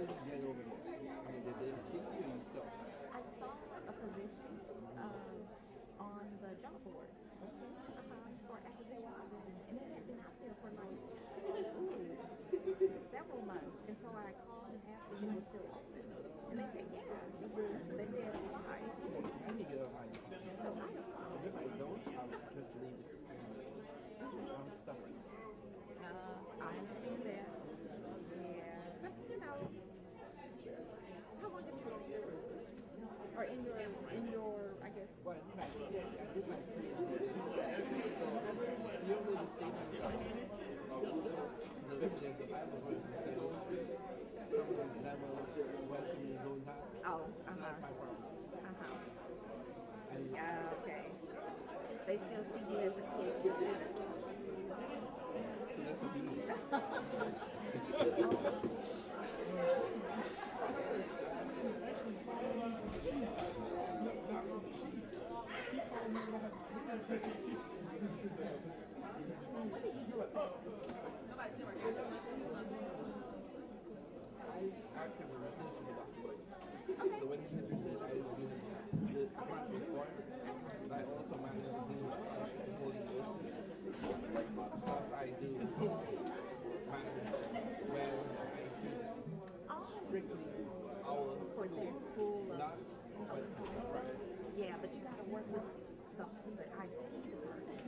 did you get over there? I mean, did they see you or you saw? I saw a position on the job board for acquisition position, and it had been out there for like several months. And so I called and asked if it was still open, and they said yeah. They said apply. I need to get off my So I applied. if I don't, I'll just leave it. I'm suffering. I understand that. Yeah, but you know, how long have you been here? Or in your, I guess. Well, in fact, yeah, I did my PhD too. So, you know the statement the Bible verse that says someone who's never went through his own time. Oh, So that's my problem. And okay. They still see you as a PhD student. So that's a beauty. What did you do at Nobody's here right now. I actually was researching about it. So when he did research, I was doing the grant before, but I also managed to do scholarship at Holy University. Plus I do management where I teach strictly our For that school of, not but right. yeah, but you gotta work with the IT department,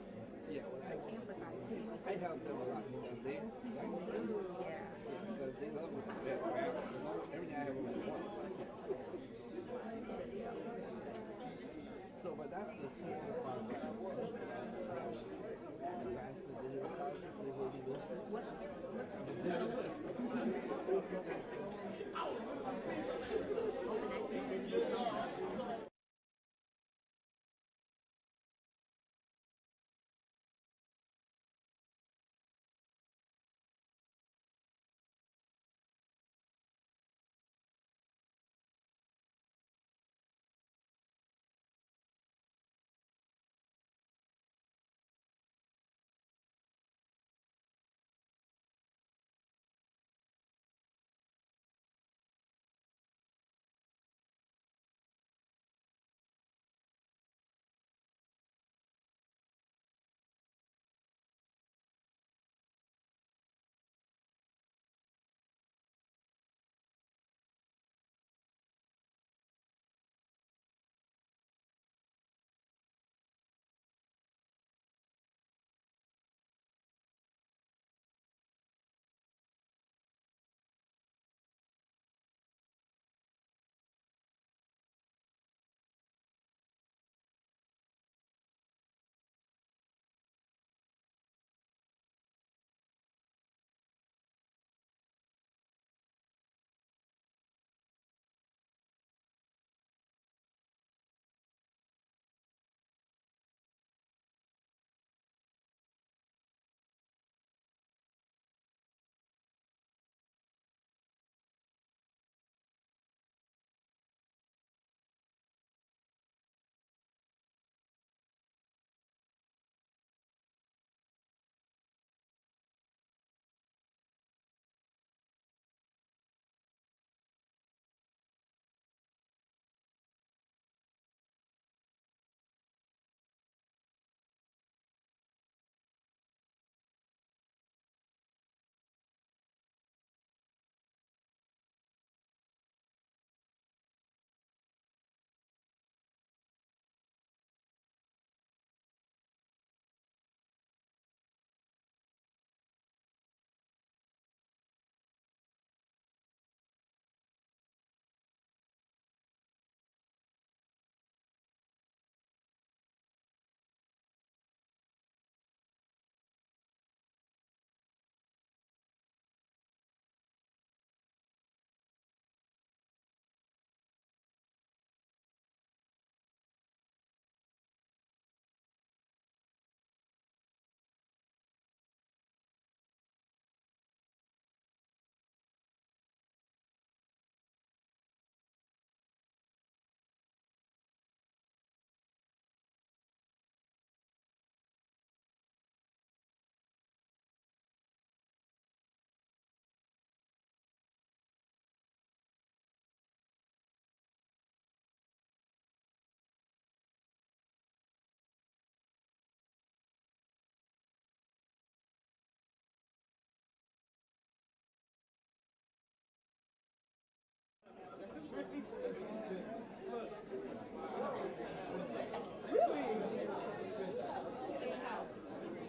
Yeah, well, the campus IT. I help them a lot because they like Ooh, yeah. because they love it. Everything I have on my once. So, but that's the simplest part of it. Most of the classes, they do a scholarship, they will be listed. Open access digital.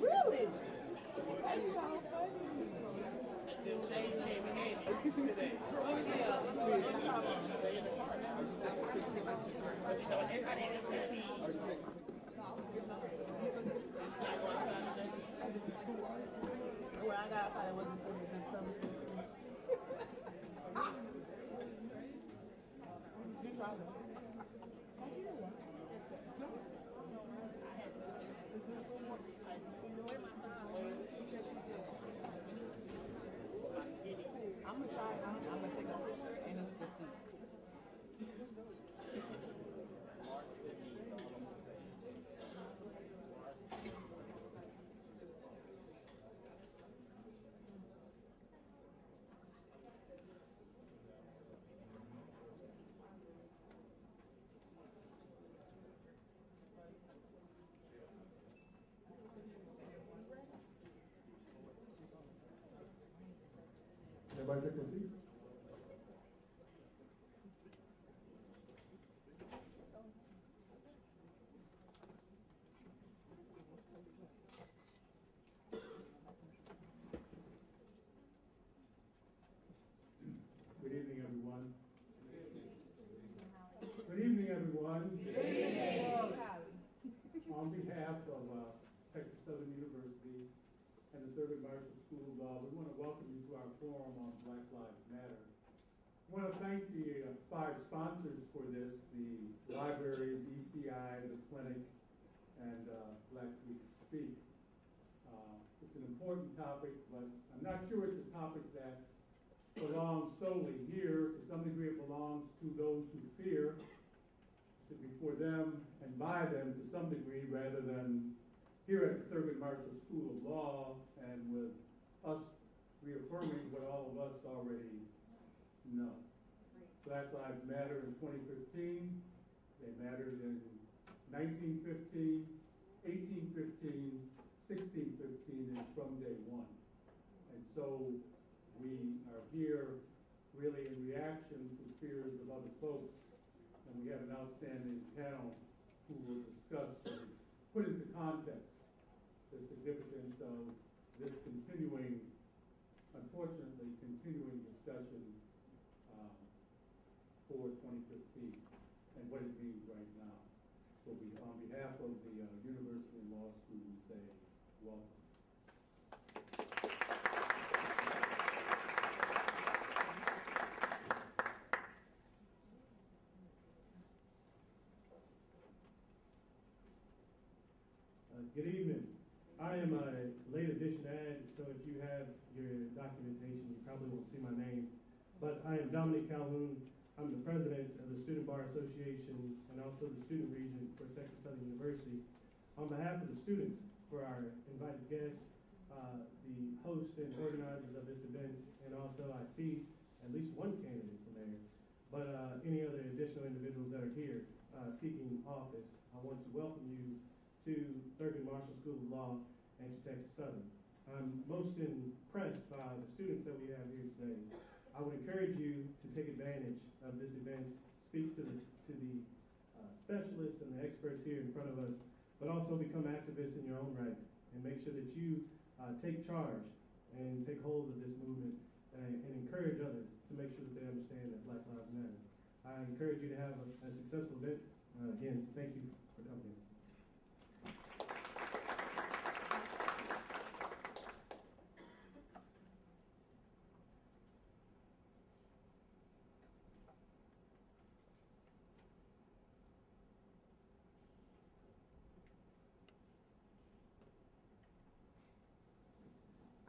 Really? That's so funny. Well, I got it wasn't for me, but some. You try them. I'm gonna try it. I'm gonna take a picture and eat the seed. Everybody take their seats. Good evening, everyone. Good evening, everyone. On behalf of Texas Southern University and the Thurgood Marshall School of Law, we want to welcome you to our forum on Black Lives Matter. I want to thank the 5 sponsors for this, the libraries, ECI, the clinic, and Black Week Speak. It's an important topic, but I'm not sure it's a topic that belongs solely here. To some degree, it belongs to those who fear. It should be for them and by them to some degree, rather than here at the Thurgood Marshall School of Law and with us reaffirming what all of us already know. Black Lives Matter in 2015. They mattered in 1915, 1815, 1615, and from day one. And so we are here really in reaction to fears of other folks, and we have an outstanding panel who will discuss and put into context the significance of this continuing, unfortunately, continuing discussion for 2015 and what it means right now. So on behalf of the University Law School, we say welcome. Good evening. I am a late edition ad, so if you have your documentation, you probably won't see my name. But I am Dominic Calhoun. I'm the president of the Student Bar Association and also the student region for Texas Southern University. On behalf of the students, for our invited guests, the hosts and organizers of this event, and also I see at least one candidate for mayor, but any other additional individuals that are here seeking office, I want to welcome you to Thurgood Marshall School of Law and to Texas Southern. I'm most impressed by the students that we have here today. I would encourage you to take advantage of this event, speak to the specialists and the experts here in front of us, but also become activists in your own right and make sure that you take charge and take hold of this movement and encourage others to make sure that they understand that Black Lives Matter. I encourage you to have a successful event. Again, thank you for coming.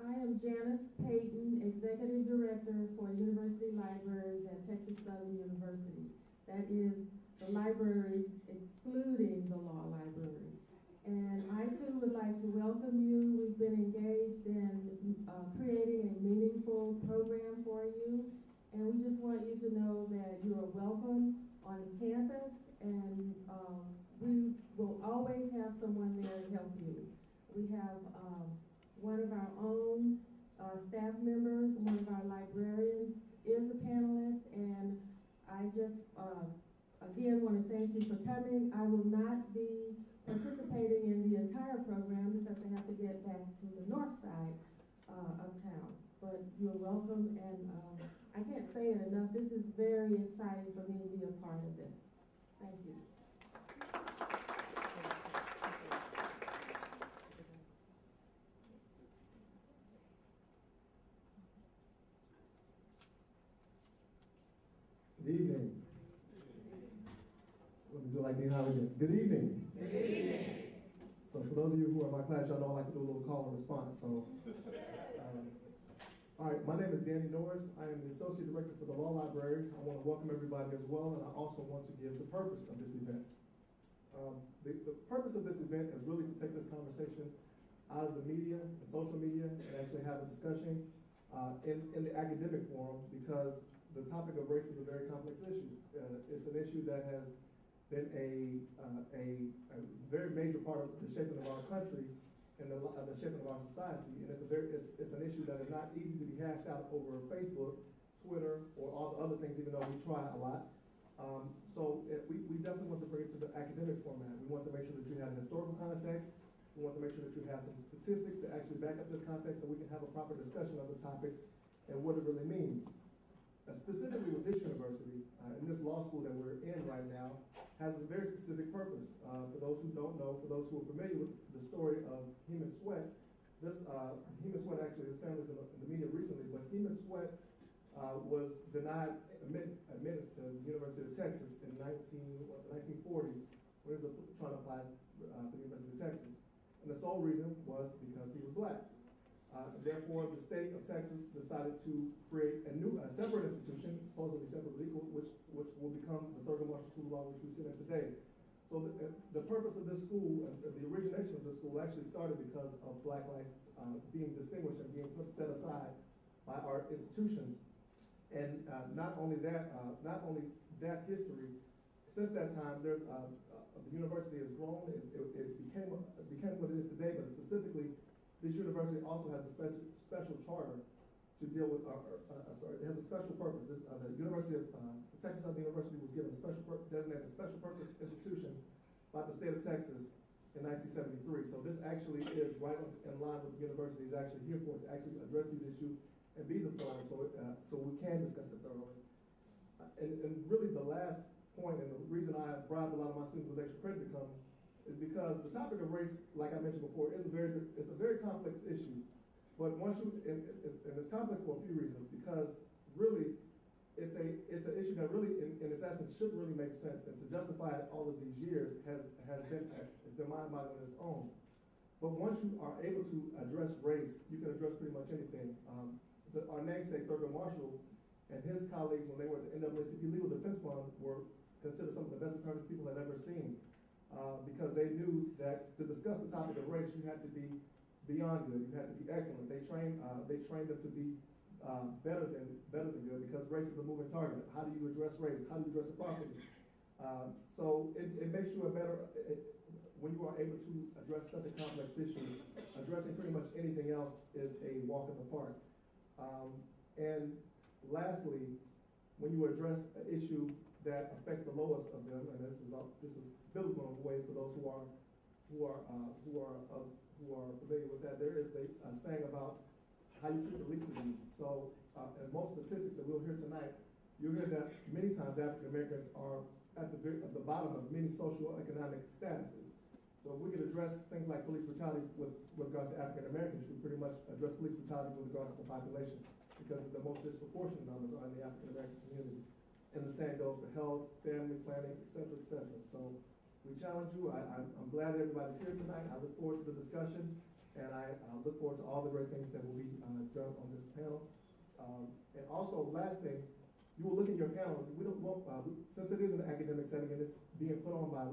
I am Janice Payton, Executive Director for University Libraries at Texas Southern University. That is the libraries excluding the law library. And I too would like to welcome you. We've been engaged in creating a meaningful program for you. And we just want you to know that you are welcome on campus, and we will always have someone there to help you. We have one of our own staff members, one of our librarians is a panelist, and I just, again, want to thank you for coming. I will not be participating in the entire program because I have to get back to the north side of town. But you're welcome, and I can't say it enough. This is very exciting for me to be a part of this. Thank you. Good evening. Let me do like Dean Holly again. Good evening. Good evening. So for those of you who are in my class, y'all know I like to do a little call and response. So, all right, my name is Danny Norris. I am the Associate Director for the Law Library. I want to welcome everybody as well, and I also want to give the purpose of this event. The purpose of this event is really to take this conversation out of the media and social media and actually have a discussion in the academic forum, because the topic of race is a very complex issue. It's an issue that has been a very major part of the shaping of our country and the shaping of our society, and it's an issue that is not easy to be hashed out over Facebook, Twitter, or all the other things, even though we try a lot. We definitely want to bring it to the academic format. We want to make sure that you have an historical context. We want to make sure that you have some statistics to actually back up this context so we can have a proper discussion of the topic and what it really means. Specifically with this university, and this law school that we're in right now, has a very specific purpose. For those who don't know, for those who are familiar with the story of Heman Sweat, Heman Sweat, actually, his family's in the media recently, but Heman Sweat was denied admittance to the University of Texas in the 1940s when he was trying to apply for the University of Texas. And the sole reason was because he was black. Therefore, the state of Texas decided to create a separate institution, supposedly separate but equal, which will become the Thurgood Marshall School of Law, which we sit in today. So the purpose of this school, the origination of this school, actually started because of black life being distinguished and being set aside by our institutions. And not only that history. Since that time, the university has grown. It became what it is today, but specifically, this university also has a special charter to deal with, it has a special purpose. The University of, the Texas Southern University was given designated a special purpose institution by the state of Texas in 1973. So this actually is right in line with the university is actually here for, to actually address these issues and be the forum so we can discuss it thoroughly. And really the last point, and the reason I bribed a lot of my students with extra credit to come, is because the topic of race, like I mentioned before, it's a very complex issue. But once and it's complex for a few reasons, because really it's an issue that really, in its essence, should really make sense, and to justify it all of these years it's been mind-boggling on its own. But once you are able to address race, you can address pretty much anything. Our namesake Thurgood Marshall and his colleagues, when they were at the NAACP Legal Defense Fund, were considered some of the best attorneys people had ever seen. Because they knew that to discuss the topic of race, you had to be beyond good. You had to be excellent. They trained them to be better than good, because race is a moving target. How do you address race? How do you address it properly? So it makes you when you are able to address such a complex issue. Addressing pretty much anything else is a walk in the park. And lastly, when you address an issue that affects the lowest of them, and this is biblical in a way for those who are familiar with that. There is a saying about how you treat the least of you. So, in most statistics that we'll hear tonight, you'll hear that many times African Americans are at the bottom of many socio-economic statuses. So, if we could address things like police brutality with regards to African Americans, we pretty much address police brutality with regards to the population, because the most disproportionate numbers are in the African American community. And the same goes for health, family planning, et cetera, et cetera. So we challenge you. I'm glad everybody's here tonight. I look forward to the discussion, and I look forward to all the great things that will be done on this panel. And also, last thing, you will look in your panel. Since it is an academic setting and it's being put on by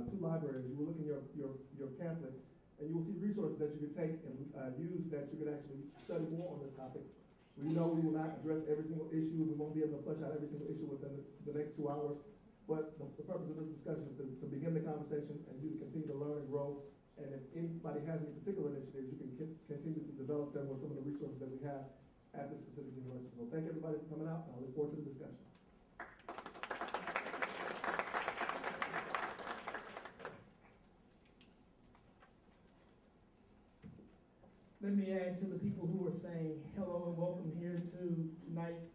two libraries, you will look in your pamphlet, and you will see resources that you can take and use that you can actually study more on this topic. We know we will not address every single issue. We won't be able to flesh out every single issue within the next 2 hours. But the purpose of this discussion is to begin the conversation and you to continue to learn and grow. And if anybody has any particular initiatives, you can continue to develop them with some of the resources that we have at this specific university. So thank everybody for coming out, and I look forward to the discussion. Let me add to the people who are saying hello and welcome here to tonight's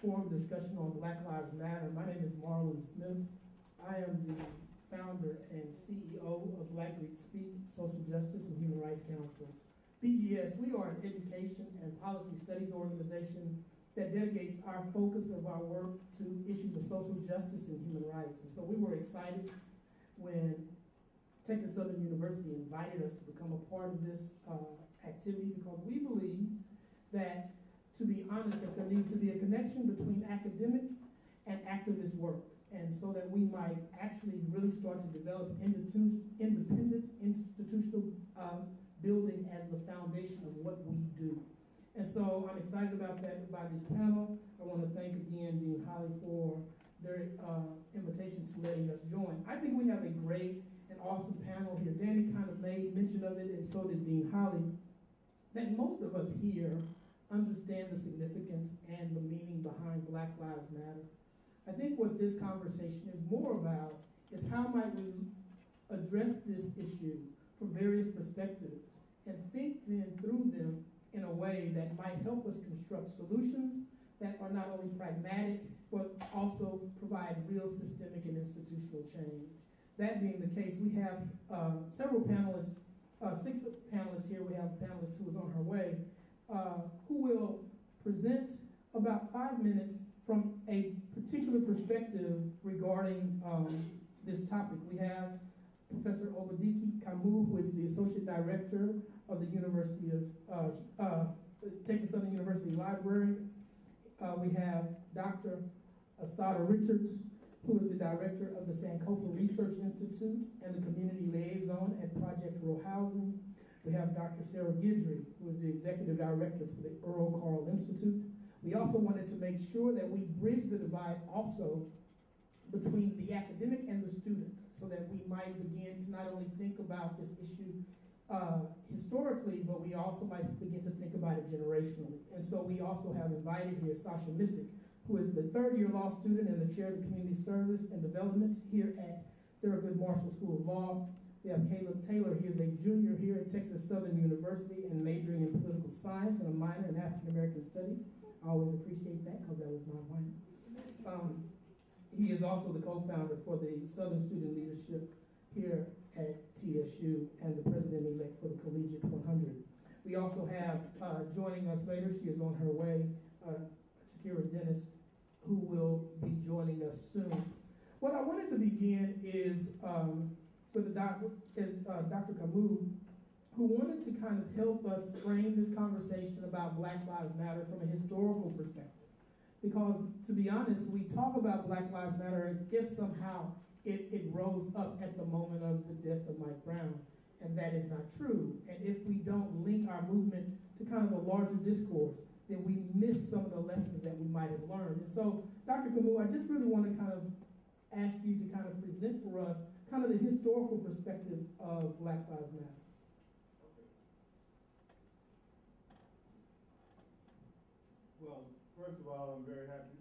forum discussion on Black Lives Matter. My name is Marlon Smith. I am the founder and CEO of Black Greek Speak, Social Justice and Human Rights Council. BGS, we are an education and policy studies organization that dedicates our focus of our work to issues of social justice and human rights. And so we were excited when Texas Southern University invited us to become a part of this activity, because we believe that, to be honest, that there needs to be a connection between academic and activist work, and so that we might actually really start to develop independent institutional building as the foundation of what we do. And so I'm excited about that, by this panel. I want to thank again Dean Holly for their invitation to letting us join. I think we have a great and awesome panel here. Danny kind of made mention of it, and so did Dean Holly, that most of us here understand the significance and the meaning behind Black Lives Matter. I think what this conversation is more about is how might we address this issue from various perspectives and think then through them in a way that might help us construct solutions that are not only pragmatic, but also provide real systemic and institutional change. That being the case, we have several panelists, 6 panelists here. We have a panelist who is on her way, who will present about 5 minutes from a particular perspective regarding this topic. We have Professor Obadike Kamu, who is the Associate Director of the University of Texas Southern University Library. We have Dr. Asada Richards, who is the Director of the Sankofa Research Institute and the Community Liaison at Project Rural Housing. We have Dr. Sarah Guidry, who is the Executive Director for the Earl Carl Institute. We also wanted to make sure that we bridge the divide also between the academic and the student, so that we might begin to not only think about this issue historically, but we also might begin to think about it generationally. And so we also have invited here Sasha Missick, who is the 3rd-year law student and the chair of the Community Service and Development here at Thurgood Marshall School of Law. We have Caleb Taylor. He is a junior here at Texas Southern University and majoring in political science and a minor in African American studies. I always appreciate that because that was my minor. He is also the co-founder for the Southern Student Leadership here at TSU and the president-elect for the Collegiate 100. We also have joining us later, she is on her way, Shakira Dennis, who will be joining us soon. What I wanted to begin is with Dr. Kamu, who wanted to kind of help us frame this conversation about Black Lives Matter from a historical perspective. Because, to be honest, we talk about Black Lives Matter as if somehow it rose up at the moment of the death of Mike Brown, and that is not true. And if we don't link our movement to kind of a larger discourse, then we miss some of the lessons that we might have learned. And so, Dr. Kamu, I just really want to kind of ask you to kind of present for us kind of the historical perspective of Black Lives Matter. Well, first of all, I'm very happy.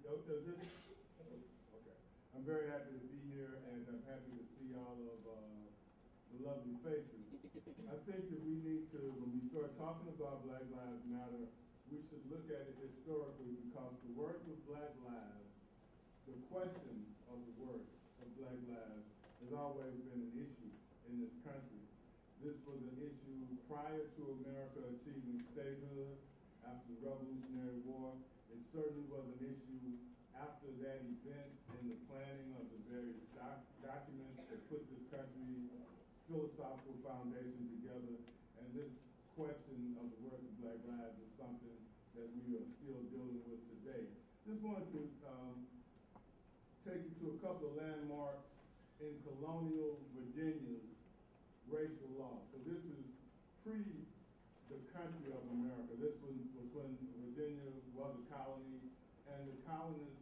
I'm very happy to be here, and I'm happy to see all of the lovely faces. I think that we need to, when we start talking about Black Lives Matter, we should look at it historically, because the work of Black lives, the question of the work of Black lives, has always been an issue in this country. This was an issue prior to America achieving statehood after the Revolutionary War. It certainly was an issue after that event in the planning of the various documents that put this country's philosophical foundation together. And this question of the work of Black lives is something that we are still dealing with today. Just wanted to take you to a couple of landmarks in colonial Virginia's racial law. So this is pre the country of America. This was when Virginia was a colony, and the colonies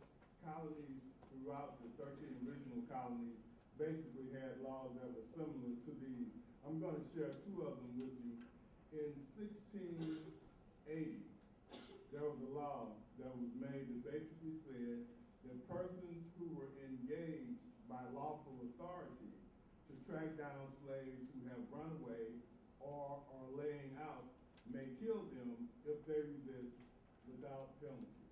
throughout the 13 original colonies basically had laws that were similar to these. I'm going to share 2 of them with you. In 1680, there was a law that was made that basically said that persons who were engaged by lawful authority to track down slaves who have run away or are laying out may kill them if they resist without penalty.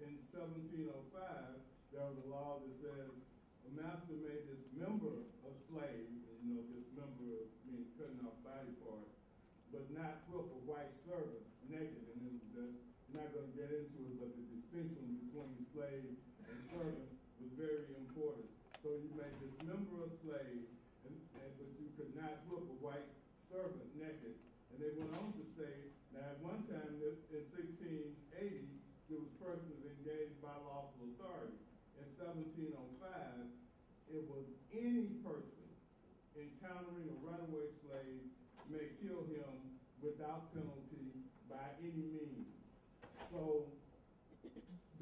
In 1705, there was a law that said a master may dismember a slave, and you know, dismember means cutting off body parts, but not whip a white servant naked. And we're not going to get into it, but the distinction between slave and servant was very important. So you may dismember a slave, but you could not whip a white servant naked. And they went on to say, now at one time in 1680, there was persons engaged by lawful authority. In 1705, it was any person encountering a runaway slave may kill him without penalty by any means. So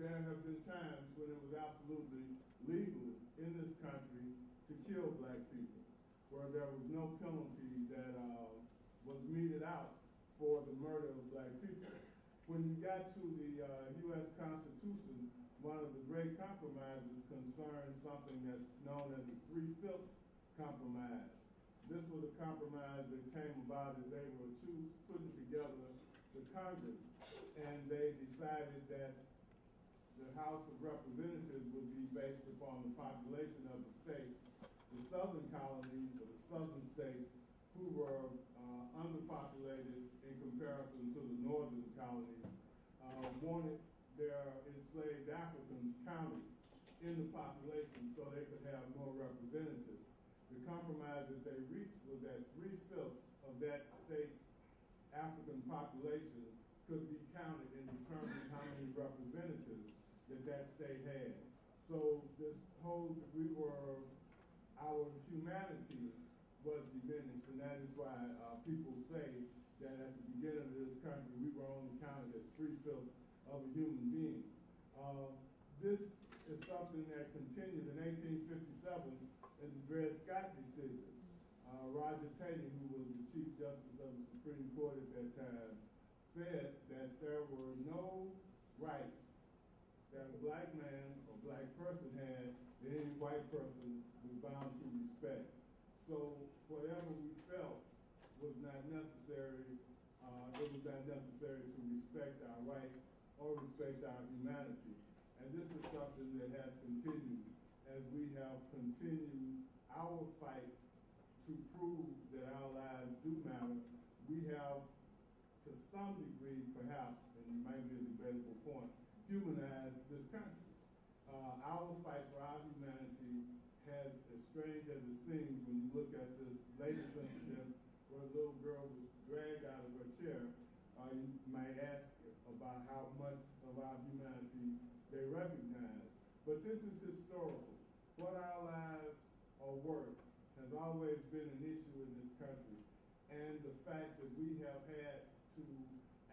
there have been times when it was absolutely legal in this country to kill black people, where there was no penalty that was meted out for the murder of black people. When you got to the U.S. Constitution, one of the great compromises concerned something that's known as the 3/5 compromise. This was a compromise that came about as they were putting together the Congress, and they decided that the House of Representatives would be based upon the population of the states. The southern colonies, or the southern states, who were underpopulated in comparison to the northern colonies, wanted their enslaved Africans counted in the population so they could have more representatives. The compromise that they reached was that 3/5 of that state's African population could be counted in determining how many representatives that state had. So this whole, our humanity was diminished, and that is why people say that at the beginning of this country, we were only counted as 3/5 of a human being. This is something that continued in 1857 in the Dred Scott decision. Roger Taney, who was the Chief Justice of the Supreme Court at that time, said that there were no rights that a black man or black person had that any white person was bound to respect. So whatever we felt was not necessary, it was not necessary to respect our rights or respect our humanity. And this is something that has continued as we have continued our fight to prove that our lives do matter. We have, to some degree, perhaps, and it might be a debatable point, humanized this country. Our fight for our humanity has, as strange as it seems when you look at this latest incident where a little girl was dragged out of her chair, you might ask about how much of our humanity they recognize. But this is historical. What our lives are worth has always been an issue in this country. And the fact that we have had to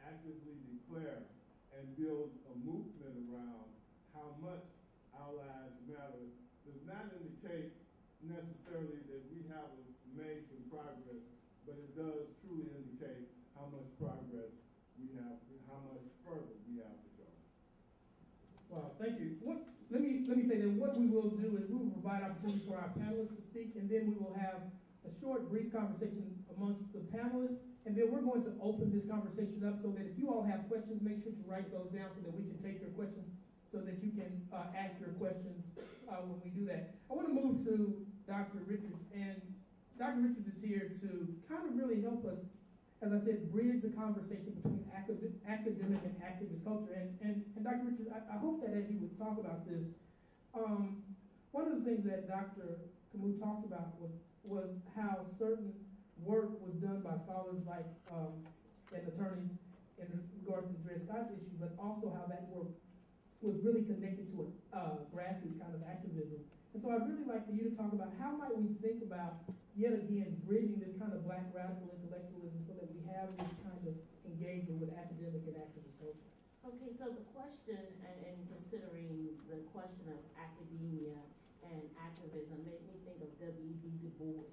actively declare and build a movement around how much our lives matter does not indicate necessarily that we haven't made some progress, but it does truly indicate how much progress we have, how much further we have to go. Wow, thank you. Let me say that what we will do is we will provide opportunity for our panelists to speak, and then we will have a short, brief conversation amongst the panelists, and then we're going to open this conversation up so that if you all have questions, make sure to write those down so that we can take your questions, so that you can ask your questions when we do that. I want to move to Dr. Richards, and Dr. Richards is here to kind of really help us, as I said, bridge the conversation between academic and activist culture. And Dr. Richards, I hope that as you would talk about this, one of the things that Dr. Camus talked about was how certain work was done by scholars like and attorneys in regards to the Dred Scott issue, but also how that work was really connected to a grassroots kind of activism. And so I'd really like for you to talk about how might we think about, yet again, bridging this kind of black radical intellectualism so that we have this kind of engagement with academic and activist culture. Okay, so the question, and considering the question of academia and activism, made me think of W.E.B. Du Bois.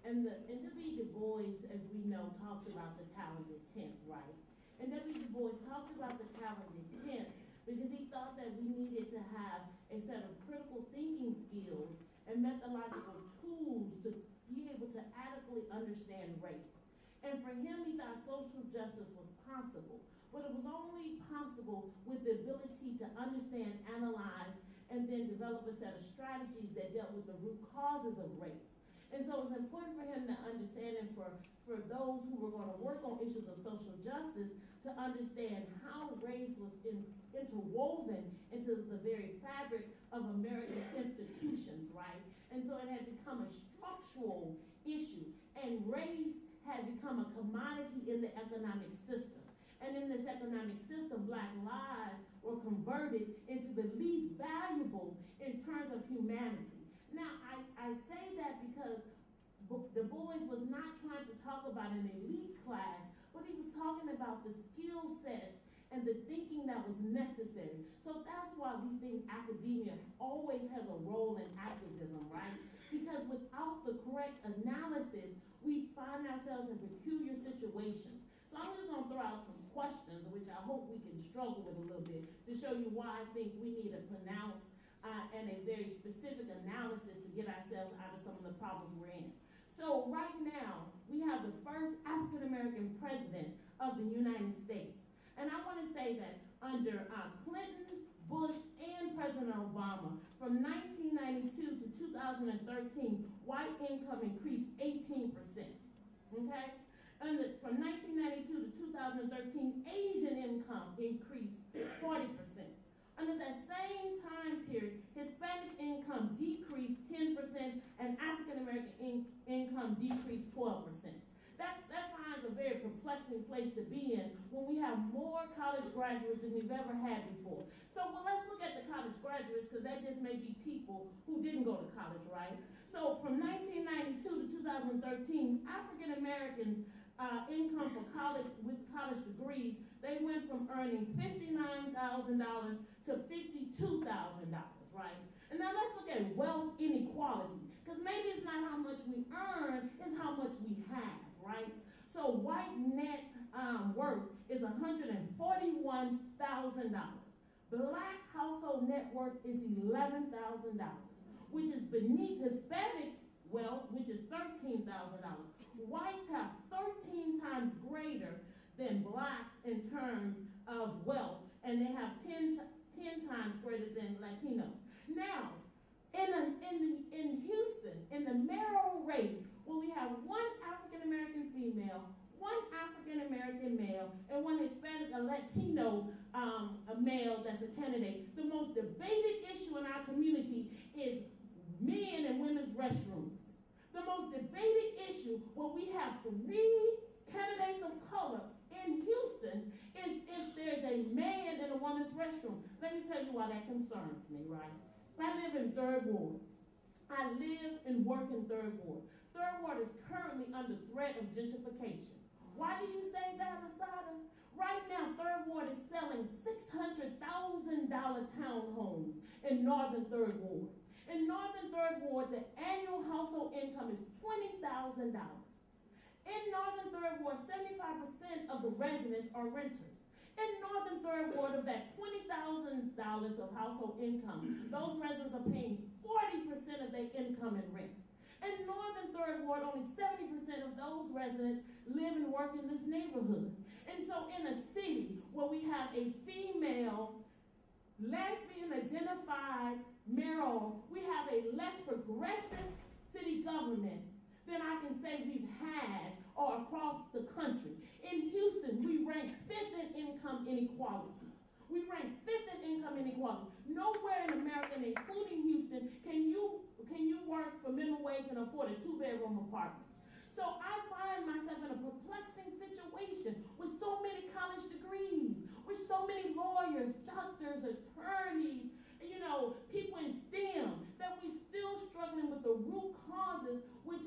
And W.E.B. Du Bois, as we know, talked about the talented 10th, right? And W.E.B. Du Bois talked about the talented 10th because he thought that we needed to have a set of critical thinking skills and methodological tools to be able to adequately understand race. And for him, he thought social justice was possible. But it was only possible with the ability to understand, analyze, and then develop a set of strategies that dealt with the root causes of race. And so it was important for him to understand, and for those who were going to work on issues of social justice, to understand how race was interwoven into the very fabric of American institutions, right? And so it had become a structural issue, and race had become a commodity in the economic system. And in this economic system, Black lives were converted into the least valuable in terms of humanity. Now, I say that because Du Bois was not trying to talk about an elite class, but he was talking about the skill sets and the thinking that was necessary. So that's why we think academia always has a role in activism, right? Because without the correct analysis, we find ourselves in peculiar situations. So I'm just gonna throw out some questions, which I hope we can struggle with a little bit, to show you why I think we need a pronounced and a very specific analysis to get ourselves out of some of the problems we're in. So right now, we have the first African-American president of the United States. And I want to say that under Clinton, Bush, and President Obama, from 1992 to 2013, white income increased 18%, okay? And from 1992 to 2013, Asian income increased 40%. Under that same time period, Hispanic income decreased 10% and African-American income decreased 12%. That finds a very perplexing place to be in when we have more college graduates than we've ever had before. So, well, let's look at the college graduates, because that just may be people who didn't go to college, right? So from 1992 to 2013, African-Americans income for college with college degrees, they went from earning $59,000 to $52,000, right? And now let's look at wealth inequality, because maybe it's not how much we earn, it's how much we have, right? So white net worth is $141,000. Black household net worth is $11,000, which is beneath Hispanic wealth, which is $13,000. Whites have 13 times greater than blacks in terms of wealth, and they have 10 times greater than Latinos. Now, in Houston, in the mayoral race, where we have one African-American female, one African-American male, and one Hispanic or Latino a male that's a candidate, the most debated issue in our community is men and women's restrooms. The most debated issue where we have 3 candidates of color in Houston is if there's a man in a woman's restroom. Let me tell you why that concerns me, right? I live in 3rd Ward. I live and work in 3rd Ward. 3rd Ward is currently under threat of gentrification. Why do you say that, Asada? Right now, 3rd Ward is selling $600,000 townhomes in Northern 3rd Ward. In Northern 3rd Ward, the annual household income is $20,000. In Northern 3rd Ward, 75% of the residents are renters. In Northern 3rd Ward, of that $20,000 of household income, those residents are paying 40% of their income in rent. In Northern 3rd Ward, only 70% of those residents live and work in this neighborhood. And so in a city where we have a female, lesbian-identified mayoral, we have a less progressive city government than I can say we've had or across the country. In Houston, we rank 5th in income inequality. We rank 5th in income inequality. Nowhere in America, including Houston, can you work for minimum wage and afford a 2-bedroom apartment. So I find myself in a perplexing situation with so many college degrees, with so many lawyers, doctors, attorneys, people in STEM, that we're still struggling with the root causes, which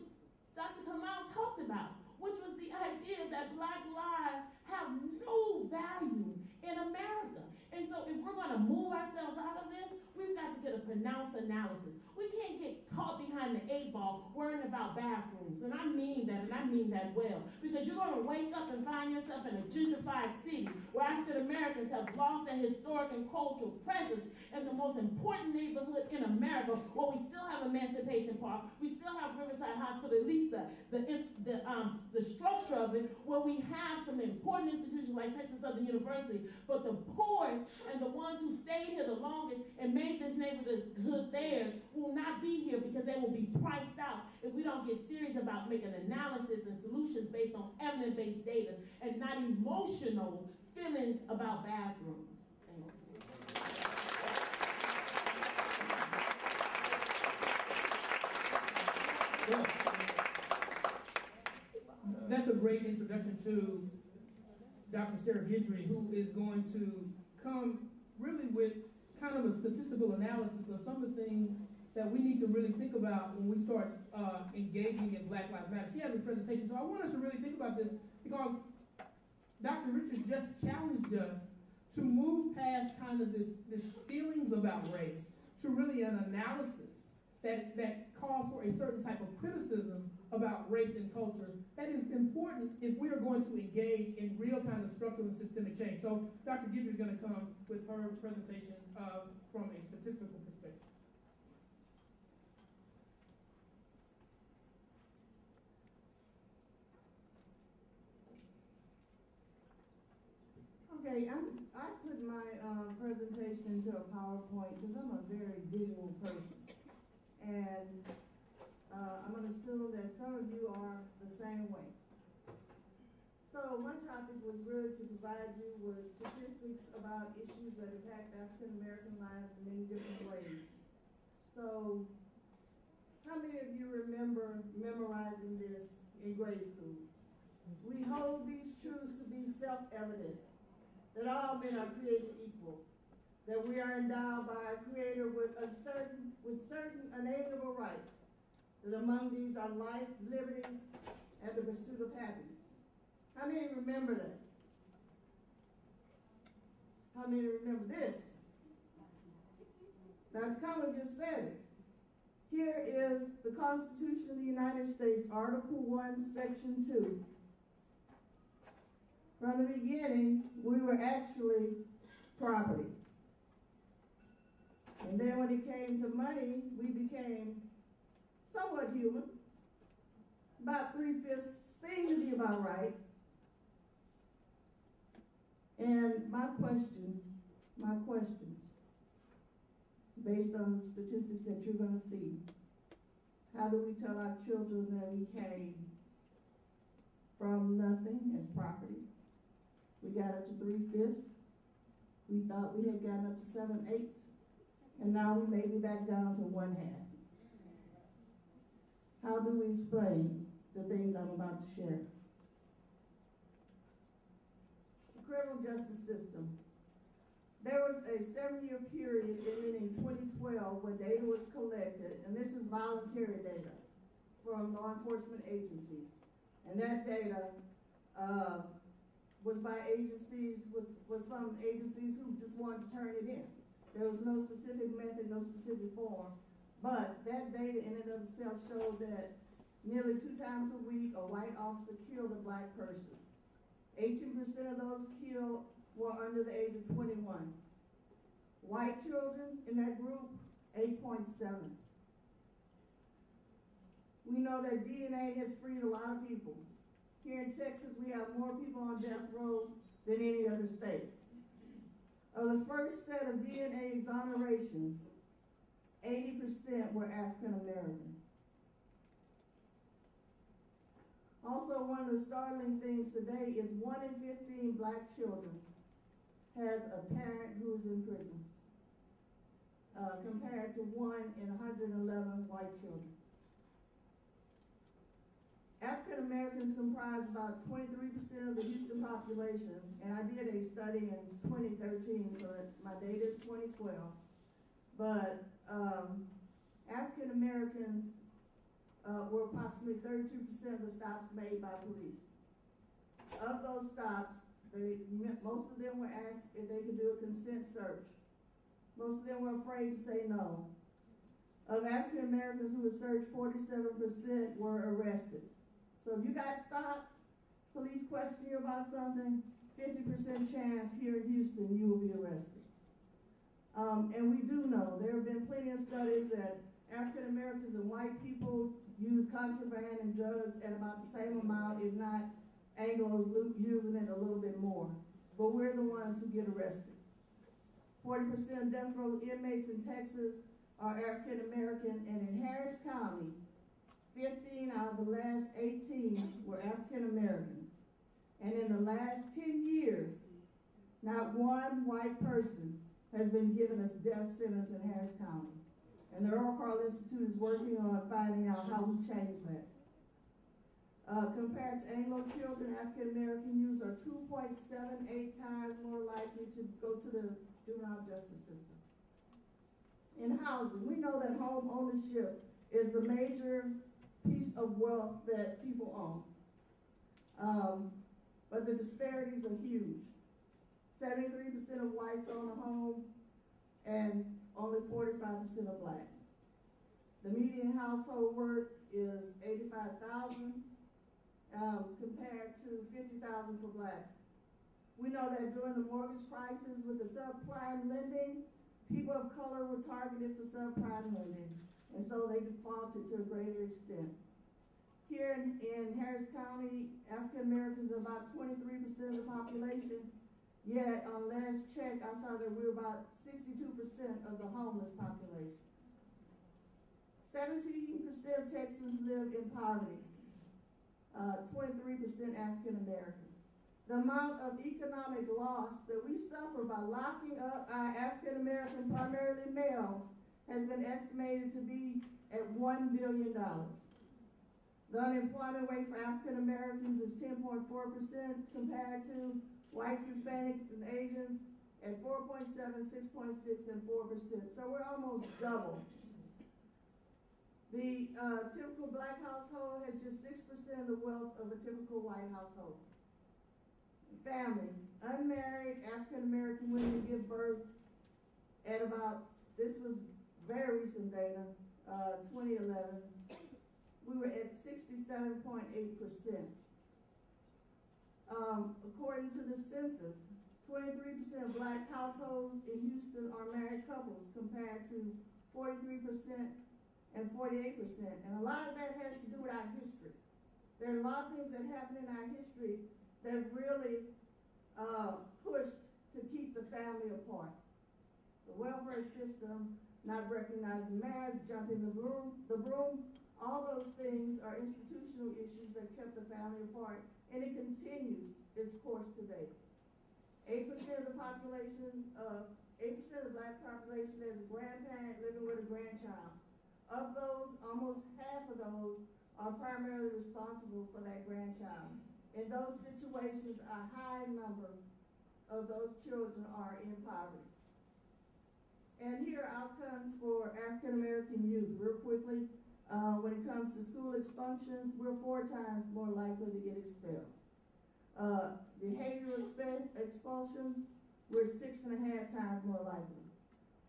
Dr. Kamal talked about, which was the idea that Black lives have no value in America. And so if we're going to move ourselves out of this, we've got to get a pronounced analysis. We can't get caught behind the 8 ball worrying about bathrooms. And I mean that, and I mean mean that well. Because you're going to wake up and find yourself in a gentrified city where African Americans have lost their historic and cultural presence in the most important neighborhood in America, where we still have Emancipation Park, we still have Riverside Hospital, at least the structure of it, where we have some important institutions like Texas Southern University, but the poorest and the ones who stayed here the longest and made this neighborhood theirs will not be here because they will be priced out if we don't get serious about making analysis and solutions based on evidence-based data and not emotional feelings about bathrooms. Thank you. That's a great introduction to Dr. Sarah Guidry, who is going to come really with kind of a statistical analysis of some of the things that we need to really think about when we start engaging in Black Lives Matter. She has a presentation, so I want us to really think about this because Dr. Richards just challenged us to move past kind of this feelings about race to really an analysis that calls for a certain type of criticism about race and culture that is important if we are going to engage in real kind of structural and systemic change. So Dr. Guidry is going to come with her presentation from a statistical perspective. Okay, I put my presentation into a PowerPoint because I'm a very visual person. And I'm going to assume that some of you are the same way. So one topic was really to provide you with statistics about issues that impact African American lives in many different ways. So how many of you remember memorizing this in grade school? We hold these truths to be self-evident, that all men are created equal, that we are endowed by our Creator with certain unalienable rights, that among these are life, liberty, and the pursuit of happiness. How many remember that? How many remember this? Dr. Cullen just said it. Here is the Constitution of the United States, Article 1, Section 2. From the beginning, we were actually property. And then when it came to money, we became somewhat human. About 3/5 seemed to be about right. And my questions, based on the statistics that you're going to see, how do we tell our children that we came from nothing as property? We got up to 3/5. We thought we had gotten up to 7/8, and now we may be back down to 1/2. How do we explain the things I'm about to share? The criminal justice system. There was a 7-year period ending in 2012 where data was collected, and this is voluntary data from law enforcement agencies. And that data was by agencies, was from agencies who just wanted to turn it in. There was no specific method, no specific form, but that data in and of itself showed that nearly 2 times a week a white officer killed a black person. 18% of those killed were under the age of 21. White children in that group, 8.7. We know that DNA has freed a lot of people. Here in Texas, we have more people on death row than any other state. Of the first set of DNA exonerations, 80% were African Americans. Also, one of the startling things today is 1 in 15 black children has a parent who is in prison, compared to 1 in 111 white children. African Americans comprise about 23% of the Houston population, and I did a study in 2013, so that my data is 2012. But African Americans were approximately 32% of the stops made by police. Of those stops, most of them were asked if they could do a consent search. Most of them were afraid to say no. Of African Americans who were searched, 47% were arrested. So if you got stopped, police question you about something, 50% chance here in Houston you will be arrested. And we do know, there have been plenty of studies that African Americans and white people use contraband and drugs at about the same amount, if not Anglos using it a little bit more. But we're the ones who get arrested. 40% of death row inmates in Texas are African American, and in Harris County, 15 out of the last 18 were African Americans. And in the last 10 years, not one white person has been given a death sentence in Harris County. And the Earl Carl Institute is working on finding out how we change that. Compared to Anglo children, African American youths are 2.78 times more likely to go to the juvenile justice system. In housing, we know that home ownership is a major piece of wealth that people own. But the disparities are huge. 73% of whites own a home and only 45% of blacks. The median household worth is $85,000 compared to $50,000 for blacks. We know that during the mortgage crisis with the subprime lending, people of color were targeted for subprime lending, and so they defaulted to a greater extent. Here in Harris County, African Americans are about 23% of the population, yet on last check, I saw that we're about 62% of the homeless population. 17% of Texans live in poverty, 23% African American. The amount of economic loss that we suffer by locking up our African American, primarily males, has been estimated to be at $1 billion. The unemployment rate for African Americans is 10.4% compared to whites, Hispanics, and Asians at 4.7, 6.6, and 4%. So we're almost double. The typical black household has just 6% of the wealth of a typical white household. Family, unmarried African American women give birth at about, this was very recent data, 2011, we were at 67.8%. According to the census, 23% of black households in Houston are married couples compared to 43% and 48%. And a lot of that has to do with our history. There are a lot of things that happen in our history that really pushed to keep the family apart. The welfare system, not recognizing marriage, jumping the broom, all those things are institutional issues that kept the family apart, and it continues its course today. 8% of the population, 8% of the black population has a grandparent living with a grandchild. Of those, almost half of those are primarily responsible for that grandchild. In those situations, a high number of those children are in poverty. And here are outcomes for African American youth, real quickly. When it comes to school expunctions, we're 4 times more likely to get expelled. Behavioral expulsions, we're 6.5 times more likely.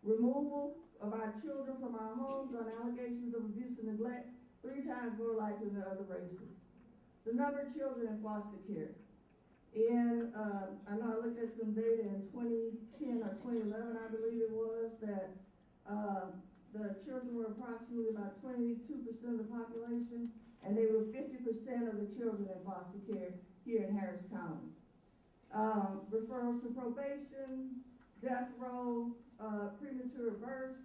Removal of our children from our homes on allegations of abuse and neglect, 3 times more likely than other races. The number of children in foster care. I know I looked at some data in 2010 or 2011, I believe it was, that the children were approximately about 22% of the population, and they were 50% of the children in foster care here in Harris County. Referrals to probation, death row, premature births,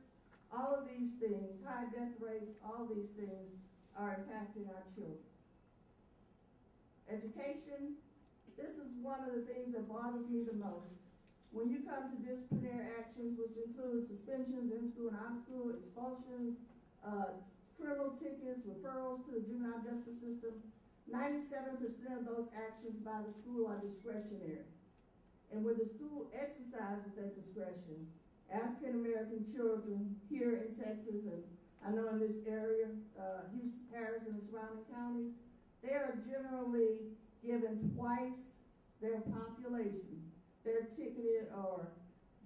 all of these things, high death rates, all these things are impacting our children. Education, this is one of the things that bothers me the most. When you come to disciplinary actions, which include suspensions, in-school and out-of-school, expulsions, criminal tickets, referrals to the juvenile justice system, 97% of those actions by the school are discretionary. And when the school exercises that discretion, African-American children here in Texas, and I know in this area, Houston, Harris, and the surrounding counties, they are generally given twice their population. They're ticketed or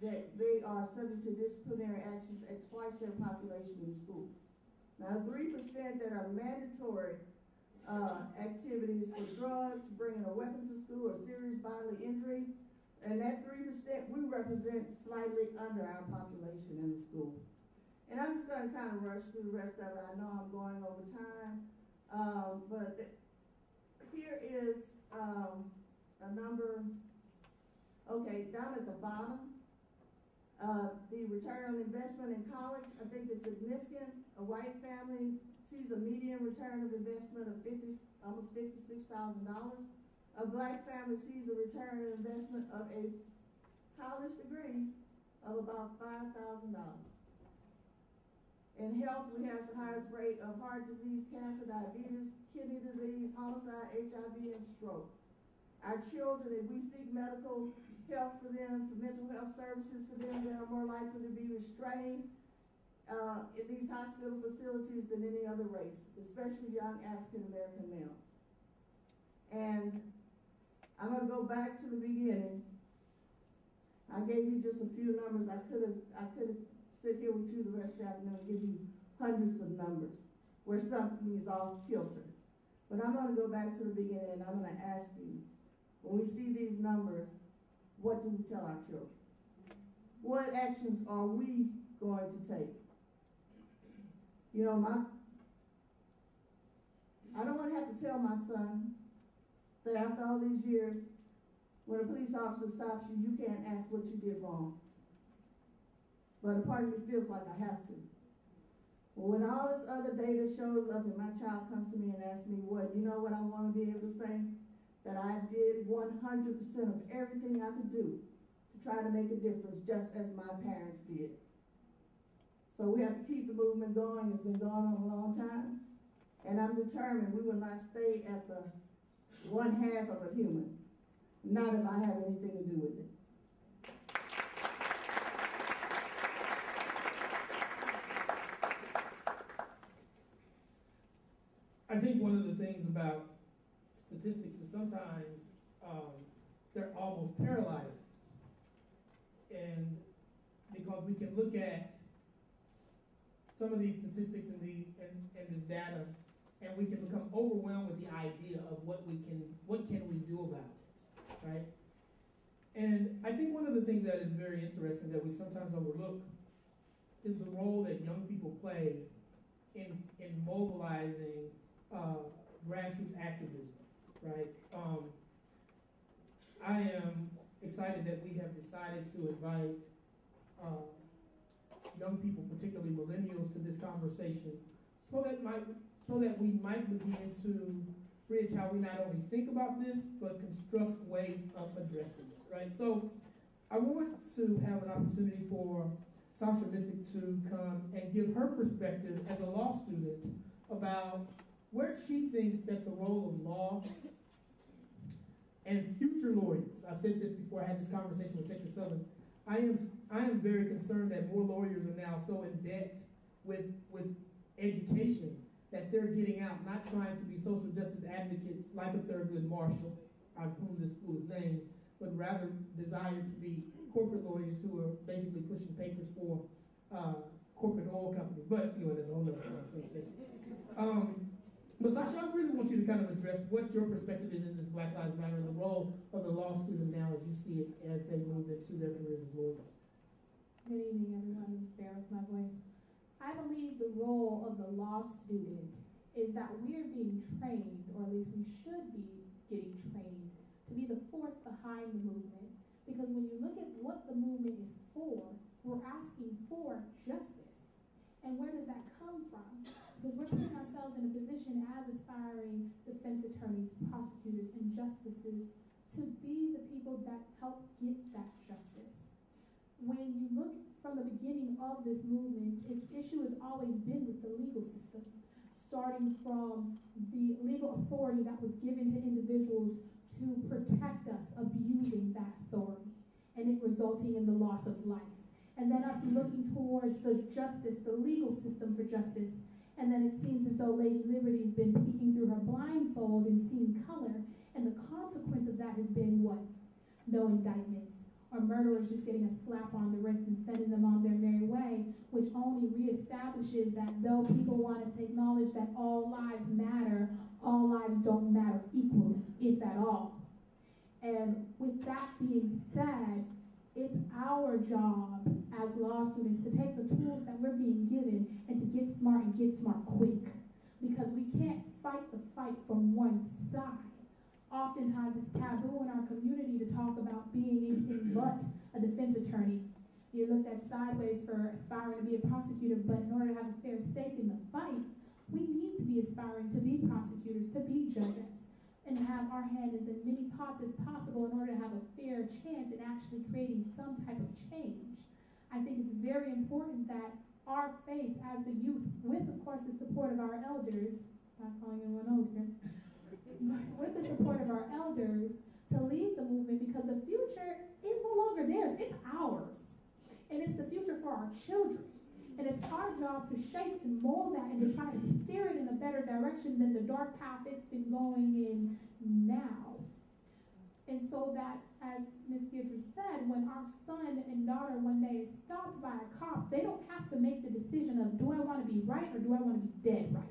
that they are subject to disciplinary actions at twice their population in school. Now, 3% that are mandatory activities for drugs, bringing a weapon to school, or serious bodily injury. And that 3%, we represent slightly under our population in the school. And I'm just going to kind of rush through the rest of it. I know I'm going over time. Here is a number, okay, down at the bottom. The return on investment in college, I think is significant. A white family sees a median return of investment of almost $56,000. A black family sees a return on investment of a college degree of about $5,000. In health, we have the highest rate of heart disease, cancer, diabetes, kidney disease, homicide, HIV, and stroke. Our children, if we seek medical health for them, for mental health services for them, they are more likely to be restrained in these hospital facilities than any other race, especially young African American males. And I'm going to go back to the beginning. I gave you just a few numbers. I could have sit here with you the rest of the afternoon and give you hundreds of numbers where something is off kilter. But I'm going to go back to the beginning, and I'm going to ask you, when we see these numbers, what do we tell our children? What actions are we going to take? You know, I don't want to have to tell my son that after all these years, when a police officer stops you, you can't ask what you did wrong. But a part of me feels like I have to. But when all this other data shows up and my child comes to me and asks me what, you know what I want to be able to say? That I did 100% of everything I could do to try to make a difference, just as my parents did. So we have to keep the movement going. It's been going on a long time. And I'm determined we will not stay at the 1/2 of a human, not if I have anything to do with it. I think one of the things about statistics is sometimes they're almost paralyzing. And because we can look at some of these statistics and this data, and we can become overwhelmed with the idea of what can we do about it, right? And I think one of the things that is very interesting that we sometimes overlook is the role that young people play in mobilizing grassroots activism, right? I am excited that we have decided to invite young people, particularly millennials, to this conversation, so that we might begin to bridge how we not only think about this, but construct ways of addressing it, right? So I want to have an opportunity for Sasha Missick to come and give her perspective as a law student about where she thinks that the role of law and future lawyers, I've said this before, I had this conversation with Texas Southern, I am very concerned that more lawyers are now so in debt with education that they're getting out, not trying to be social justice advocates like a Thurgood Marshall, of whom this school is named, but rather desire to be corporate lawyers who are basically pushing papers for corporate oil companies. But anyway, that's a whole other conversation. But Sasha, I really want you to kind of address what your perspective is in this Black Lives Matter and the role of the law student now as you see it as they move into their careers as lawyers. Good evening, everyone. Bear with my voice. I believe the role of the law student is that we're being trained, or at least we should be getting trained, to be the force behind the movement. Because when you look at what the movement is for, we're asking for justice. And where does that come from? Because we're putting ourselves in a position as aspiring defense attorneys, prosecutors, and justices to be the people that help get that justice. When you look from the beginning of this movement, its issue has always been with the legal system, starting from the legal authority that was given to individuals to protect us, abusing that authority, and it resulting in the loss of life. And then us looking towards the justice, the legal system for justice. And then it seems as though Lady Liberty's been peeking through her blindfold and seeing color. And the consequence of that has been what? No indictments, or or murderers just getting a slap on the wrist and sending them on their merry way, which only reestablishes that though people want us to acknowledge that all lives matter, all lives don't matter equally, if at all. And with that being said, it's our job as law students to take the tools that we're being given and to get smart and get smart quick. Because we can't fight the fight from one side. Oftentimes it's taboo in our community to talk about being anything but a defense attorney. You're looked at sideways for aspiring to be a prosecutor, but in order to have a fair stake in the fight, we need to be aspiring to be prosecutors, to be judges, and have our hand as in many pots as possible in order to have a fair chance in actually creating some type of change. I think it's very important that our face as the youth, with of course the support of our elders, not calling anyone older, with the support of our elders, to lead the movement, because the future is no longer theirs, it's ours. And it's the future for our children. And it's our job to shape and mold that and to try to steer it in a better direction than the dark path it's been going in now. And so that, as Ms. Guidry said, when our son and daughter one day is stopped by a cop, they don't have to make the decision of, do I want to be right or do I want to be dead right?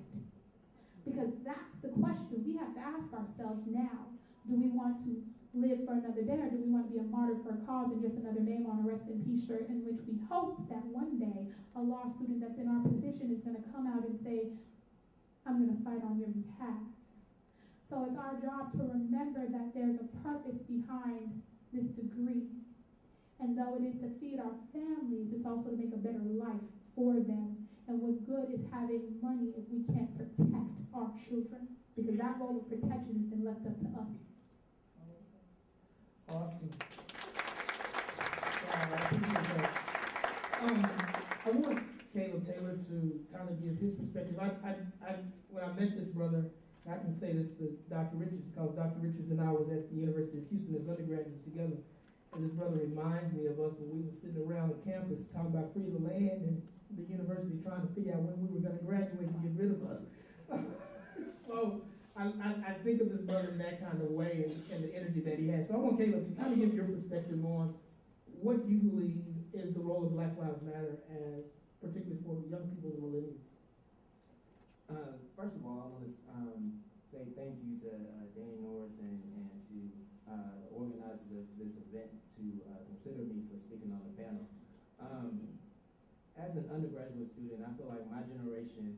Because that's the question we have to ask ourselves now. Do we want to live for another day, or do we want to be a martyr for a cause and just another name on a rest in peace shirt, in which we hope that one day a law student that's in our position is going to come out and say, I'm going to fight on your behalf. So it's our job to remember that there's a purpose behind this degree. And though it is to feed our families, it's also to make a better life for them. And what good is having money if we can't protect our children? Because that role of protection has been left up to us. Awesome. I appreciate that. I want Caleb Taylor to kind of give his perspective. When I met this brother, I can say this to Dr. Richards, because Dr. Richards and I was at the University of Houston as undergraduates together. And this brother reminds me of us when we were sitting around the campus talking about free the land and the university trying to figure out when we were going to graduate and get rid of us. So I think of this brother in that kind of way and the energy that he has. So I want Caleb to kind of give your perspective on what you believe is the role of Black Lives Matter, as particularly for young people and millennials. First of all, I want to say thank you to Danny Norris and to the organizers of this event to consider me for speaking on the panel. As an undergraduate student, I feel like my generation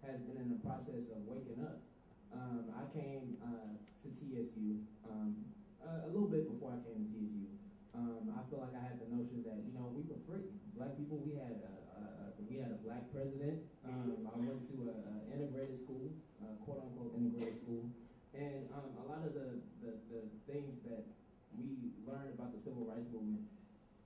has been in the process of waking up. I came to TSU a little bit before I came to TSU. I feel like I had the notion that, you know, we were free. Black people, we had a black president. I went to an integrated school, quote unquote integrated school. And a lot of the things that we learned about the civil rights movement,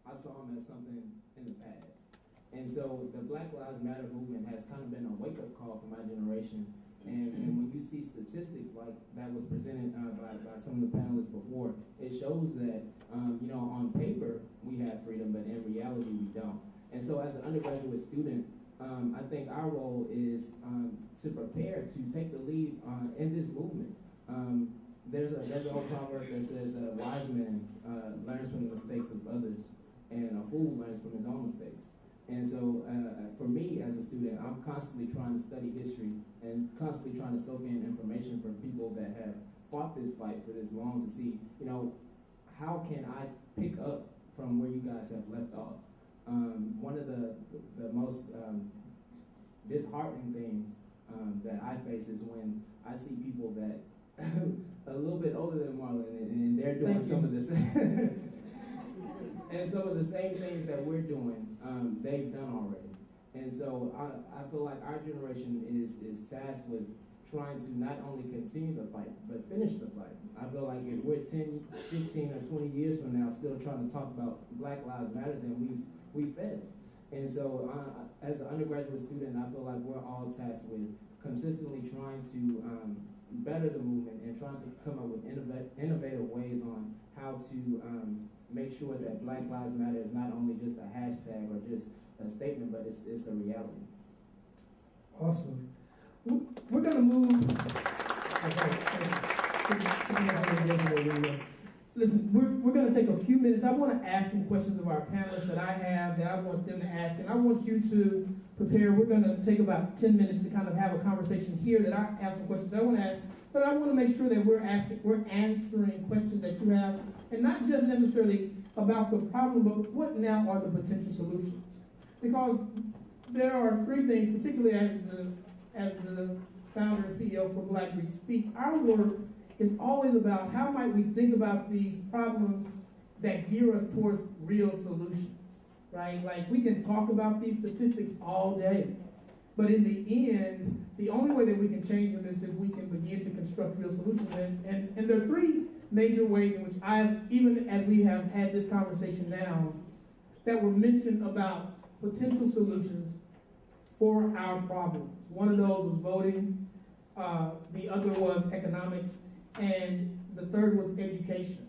I saw them as something in the past. And so the Black Lives Matter movement has kind of been a wake-up call for my generation. And when you see statistics like that was presented by some of the panelists before, it shows that, you know, on paper we have freedom, but in reality we don't. And so as an undergraduate student, I think our role is to prepare to take the lead in this movement. There's an old proverb that says that a wise man learns from the mistakes of others, and a fool learns from his own mistakes. And so for me as a student, I'm constantly trying to study history and constantly trying to soak in information from people that have fought this fight for this long to see, you know, how can I pick up from where you guys have left off? One of the most disheartening things that I face is when I see people that a little bit older than Marlon, and they're doing some of the same and some of the same things that we're doing, they've done already. And so I feel like our generation is tasked with trying to not only continue the fight, but finish the fight. I feel like if we're 10, 15, or 20 years from now still trying to talk about Black Lives Matter, then we've failed. And so as an undergraduate student, I feel like we're all tasked with consistently trying to better the movement and trying to come up with innovative ways on how to make sure that Black Lives Matter is not only just a hashtag or just a statement, but it's a reality. Awesome. We're going to move. listen, we're going to take a few minutes. I want to ask some questions of our panelists that I have that I want them to ask, and I want you to prepare. We're going to take about 10 minutes to kind of have a conversation here that I have some questions I want to ask, but I want to make sure that we're answering questions that you have, and not just necessarily about the problem, but what now are the potential solutions? Because there are three things, particularly as the founder and CEO for Black Greek Speak, our work is always about how might we think about these problems that gear us towards real solutions, right? Like, we can talk about these statistics all day, but in the end, the only way that we can change them is if we can begin to construct real solutions. And there are three major ways in which even as we have had this conversation now, that were mentioned about potential solutions for our problems. One of those was voting, the other was economics, and the third was education.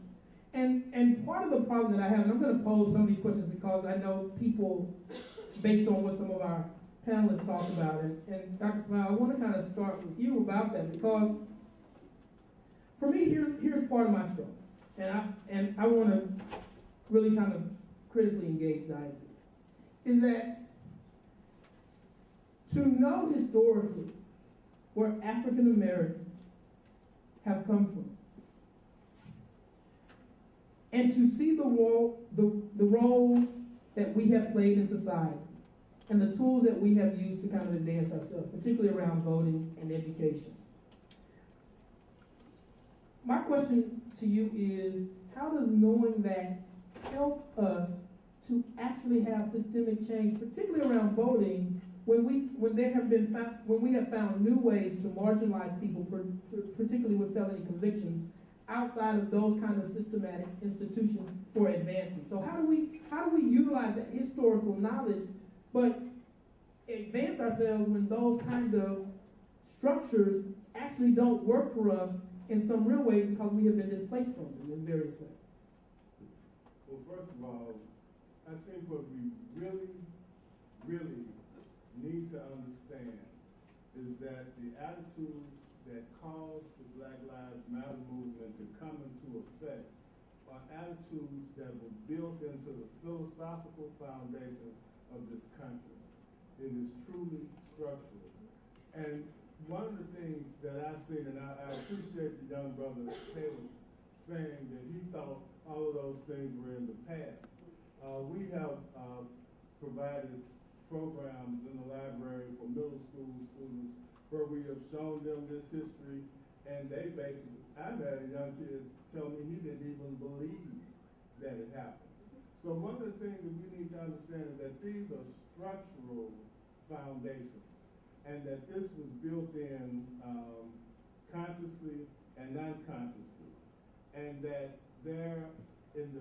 And part of the problem that I have, and I'm going to pose some of these questions because I know people, based on what some of our panelists talked about, and Dr. Kamau, I want to kind of start with you about that, because for me, here's part of my struggle, and I want to really kind of critically engage the idea, is that to know historically where African Americans have come from, and to see the roles that we have played in society, and the tools that we have used to kind of advance ourselves, particularly around voting and education. My question to you is, how does knowing that help us to actually have systemic change, particularly around voting, when we have found new ways to marginalize people, particularly with felony convictions, outside of those kind of systematic institutions for advancement? So how do we utilize that historical knowledge, but advance ourselves when those kind of structures actually don't work for us in some real ways because we have been displaced from them in various ways? Well, first of all, I think what we really, really need to understand is that the attitudes that caused the Black Lives Matter movement to come into effect are attitudes that were built into the philosophical foundation of this country. It is truly structural. And one of the things that I've seen, and I appreciate the young brother Caleb saying that he thought all of those things were in the past. We have provided programs in the library for middle school students where we have shown them this history, and they basically, I've had a young kid tell me he didn't even believe that it happened. So one of the things that we need to understand is that these are structural foundations, and that this was built in consciously and unconsciously, and that they're in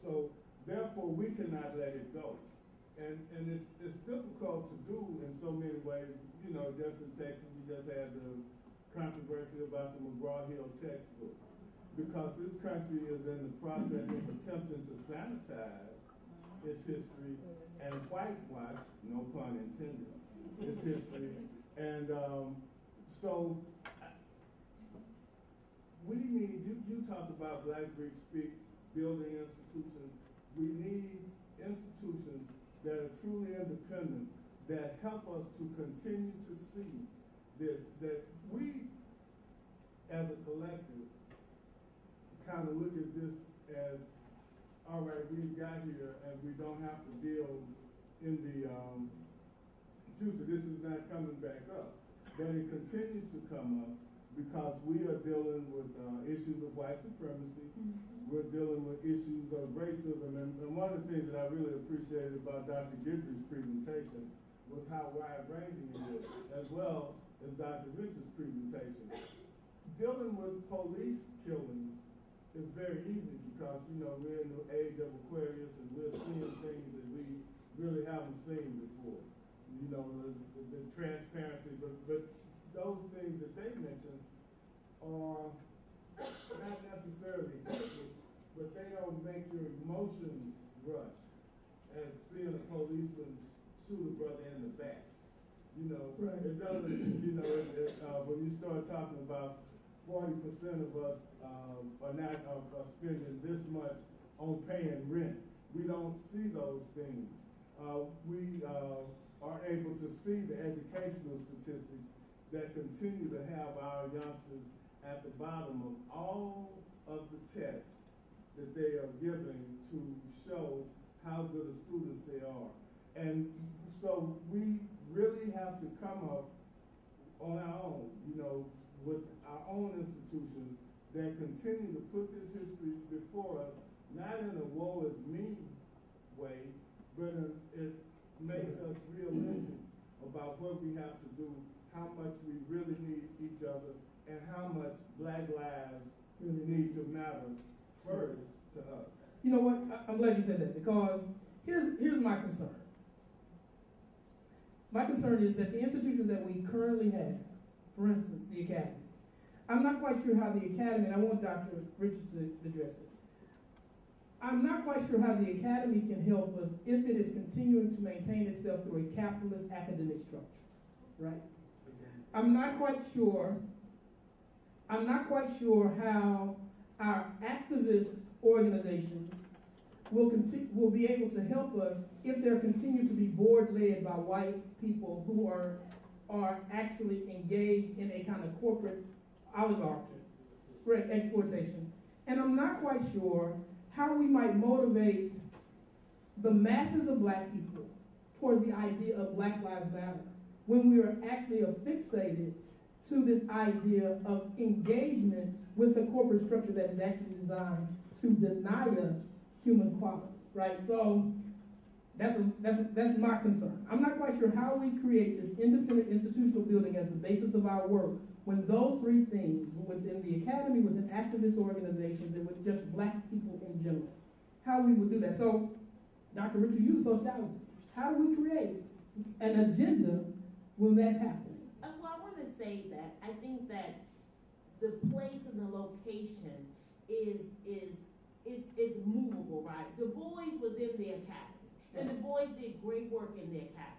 so therefore we cannot let it go. And it's difficult to do in so many ways. You know, just in Texas, we just had the controversy about the McGraw-Hill textbook, because this country is in the process of attempting to sanitize its history and whitewash, no pun intended, its history. And so we need, you talked about Black Greek Speak, building institutions. We need institutions that are truly independent, that help us to continue to see this, that we as a collective kind of look at this as, all right, we've got here and we don't have to deal in the future. This is not coming back up, but it continues to come up because we are dealing with issues of white supremacy. We're dealing with issues of racism, and one of the things that I really appreciated about Dr. Guidry's presentation was how wide-ranging it is, as well as Dr. Rich's presentation. Dealing with police killings is very easy because, you know, we're in the age of Aquarius and we're seeing things that we really haven't seen before. You know, the transparency, but those things that they mentioned are not necessarily equal, but they don't make your emotions rush as seeing a policeman shoot a brother in the back. You know, right. It doesn't, you know, when you start talking about 40% of us are not spending this much on paying rent. We don't see those things. We are able to see the educational statistics that continue to have our youngsters at the bottom of all of the tests that they are giving to show how good of students they are. And so we really have to come up on our own, with our own institutions that continue to put this history before us, not in a woe is me way, but it makes us realistic about what we have to do, how much we really need each other, and how much Black lives really need to matter first to us. You know what? I'm glad you said that, because here's my concern. My concern is that the institutions that we currently have, for instance, the Academy, I'm not quite sure how the Academy, and I want Dr. Richards to address this, I'm not quite sure how the Academy can help us if it is continuing to maintain itself through a capitalist academic structure, right? I'm not quite sure how our activist organizations will be able to help us if they're continued to be board-led by white people who are actually engaged in a kind of corporate oligarchy, correct, exploitation. And I'm not quite sure how we might motivate the masses of Black people towards the idea of Black Lives Matter when we are actually affixated to this idea of engagement with a corporate structure that is actually designed to deny us human quality, right? So that's my concern. I'm not quite sure how we create this independent institutional building as the basis of our work when those three things, within the Academy, within activist organizations, and with just Black people in general, how we would do that. So, Dr. Richards, you're a sociologist. How do we create an agenda when that's happening? Well, I want to say that I think that the place and the location is movable, right? Du Bois was in the Academy, and Du Bois did great work in the Academy.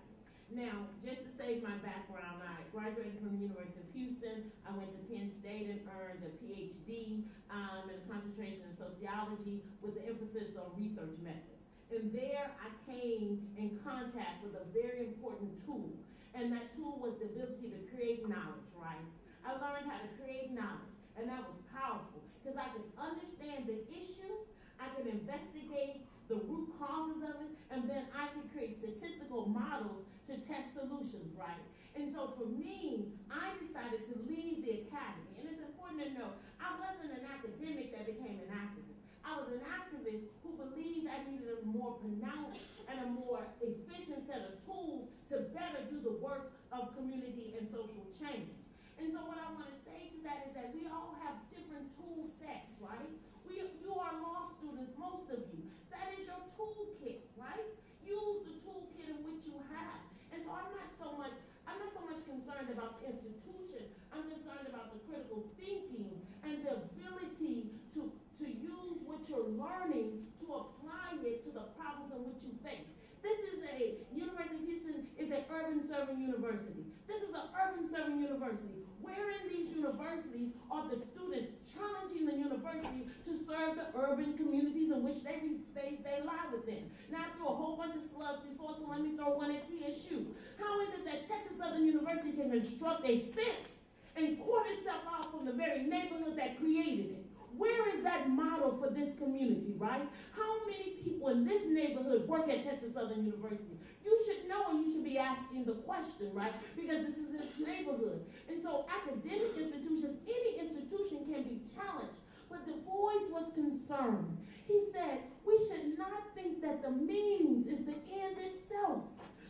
Now, just to save my background, I graduated from the University of Houston. I went to Penn State and earned a PhD in a concentration in sociology with the emphasis on research methods. And there I came in contact with a very important tool. And that tool was the ability to create knowledge, right? I learned how to create knowledge, and that was powerful because I could understand the issue, I could investigate the root causes of it, and then I could create statistical models to test solutions, right? And so for me, I decided to leave the Academy. And it's important to know, I wasn't an academic that became an activist. I was an activist who believed I needed a more pronounced and a more efficient set of tools to better do the work of community and social change. And so what I want to say to that is that we all have different tool sets, right? You are law students, most of you. That is your toolkit, right? Use the toolkit in which you have. And so I'm not so much concerned about the institution. I'm concerned about the critical thinking and the ability to use what you're learning to apply it to the problems in which you face. University of Houston is an urban serving university. This is an urban serving university. Where in these universities are the students challenging the university to serve the urban communities in which they lie within? Now, I threw a whole bunch of slugs before, so let me throw one at TSU. How is it that Texas Southern University can construct a fence and court itself out from the very neighborhood that created it? Where is that model for this community, right? How many people in this neighborhood work at Texas Southern University? You should know, and you should be asking the question, right? Because this is its neighborhood. And so academic institutions, any institution can be challenged. But Du Bois was concerned. He said, we should not think that the means is the end itself.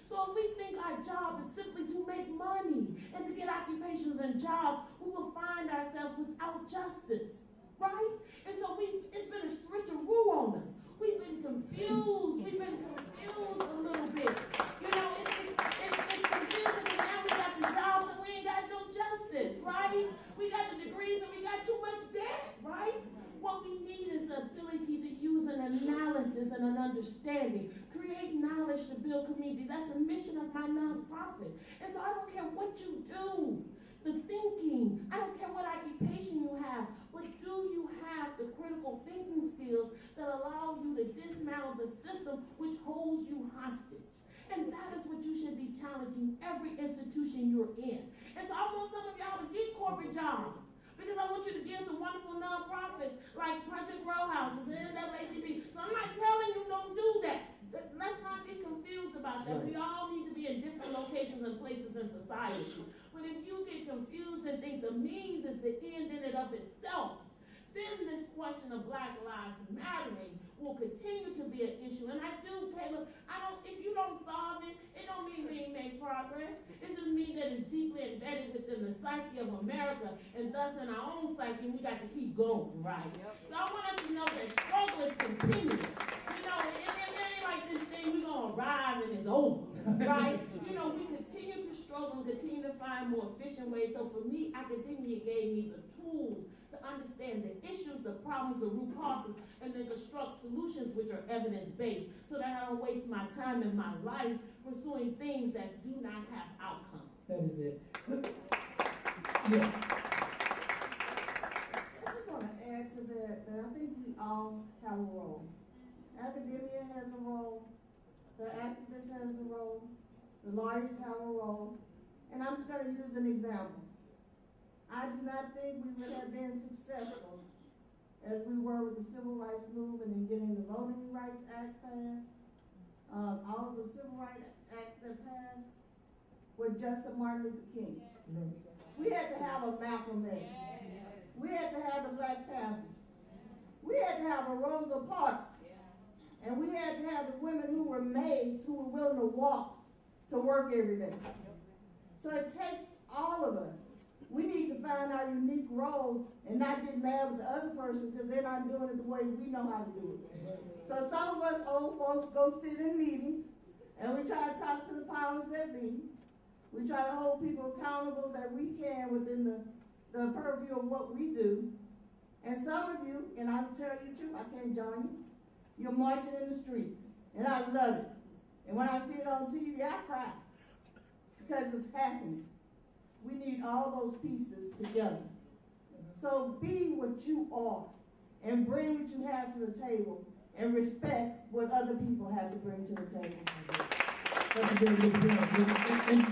So if we think our job is simply to make money and to get occupations and jobs, we will find ourselves without justice. Right? And so it's been a switcheroo on us. We've been confused. We've been confused a little bit. You know, it's confusing because now we got the jobs and we ain't got no justice, right? We got the degrees and we got too much debt, right? What we need is the ability to use an analysis and an understanding. Create knowledge to build community. That's the mission of my nonprofit. And so I don't care what you do. The thinking, I don't care what occupation you the critical thinking skills that allow you to dismantle the system which holds you hostage. And that is what you should be challenging every institution you're in. And so I want some of y'all to get corporate jobs, because I want you to give to wonderful nonprofits like Project Grow Houses and NAACP. So I'm not telling you don't do that. Let's not be confused about that. We all need to be in different locations and places in society. But if you get confused and think the means is the end in and of itself, then this question of Black Lives Mattering will continue to be an issue. And I do, Caleb, if you don't solve it, it don't mean we ain't made progress. It just means that it's deeply embedded within the psyche of America, and thus in our own psyche, we got to keep going, right? So I want us to know that struggle is continuous. You know, it ain't like this thing, we're going to arrive and it's over, right? You know, we continue to struggle and continue to find more efficient ways. So for me, academia gave me the tools to understand the issues, the problems, the root causes, and then construct solutions which are evidence-based, so that I don't waste my time and my life pursuing things that do not have outcomes. That is it. Yeah. I just want to add to that I think we all have a role. Academia has a role, the activist has a role, the lawyers have a role, and I'm just going to use an example. I do not think we would have been successful as we were with the Civil Rights Movement in getting the Voting Rights Act passed. All of the Civil Rights Acts that passed were just a Martin Luther King. We had to have a Malcolm X. We had to have the Black Panthers. We had to have a Rosa Parks. And we had to have the women who were maids, who were willing to walk to work every day. So it takes all of us. We need to find our unique role and not get mad with the other person because they're not doing it the way we know how to do it. So some of us old folks go sit in meetings and we try to talk to the powers that be. We try to hold people accountable that we can within the purview of what we do. And some of you, and I'll tell you too, I can't join you, you're marching in the streets, and I love it. And when I see it on TV, I cry because it's happening. We need all those pieces together. So be what you are and bring what you have to the table and respect what other people have to bring to the table. That's a very good point.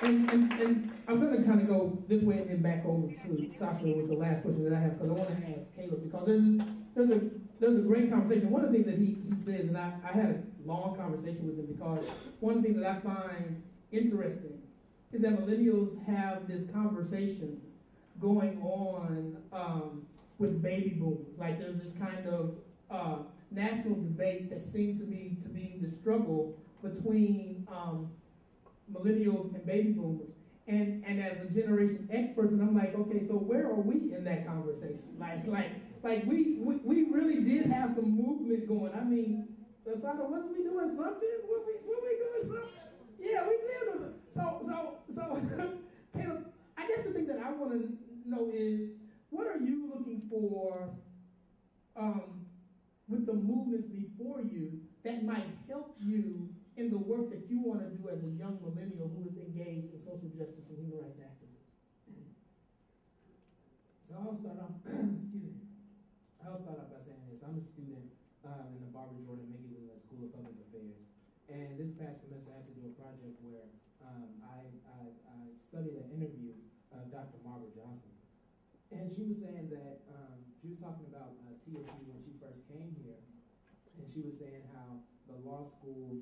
And I'm going to kind of go this way and then back over to Sasha with the last question that I have, because I want to ask Caleb, because there's a great conversation. One of the things that he says, and I had a long conversation with him, because one of the things that I find interesting is that millennials have this conversation going on with baby boomers. Like there's this kind of national debate that seems to be the struggle between millennials and baby boomers. And as a Generation X person, I'm like, okay, so where are we in that conversation? Like we really did have some movement going. I mean, Lasada, wasn't we doing something? Were we doing something? Yeah, we did. So Caleb, I guess the thing that I want to know is, what are you looking for with the movements before you that might help you in the work that you want to do as a young millennial who is engaged in social justice and human rights activism? So I'll start off, I'll start off by saying this. I'm a student in the Barbara Jordan Mickey Leland School of Public Affairs. And this past semester, I had to do a project where I studied an interview of Dr. Margaret Johnson. And she was saying that, she was talking about TSU when she first came here. And she was saying how the law school,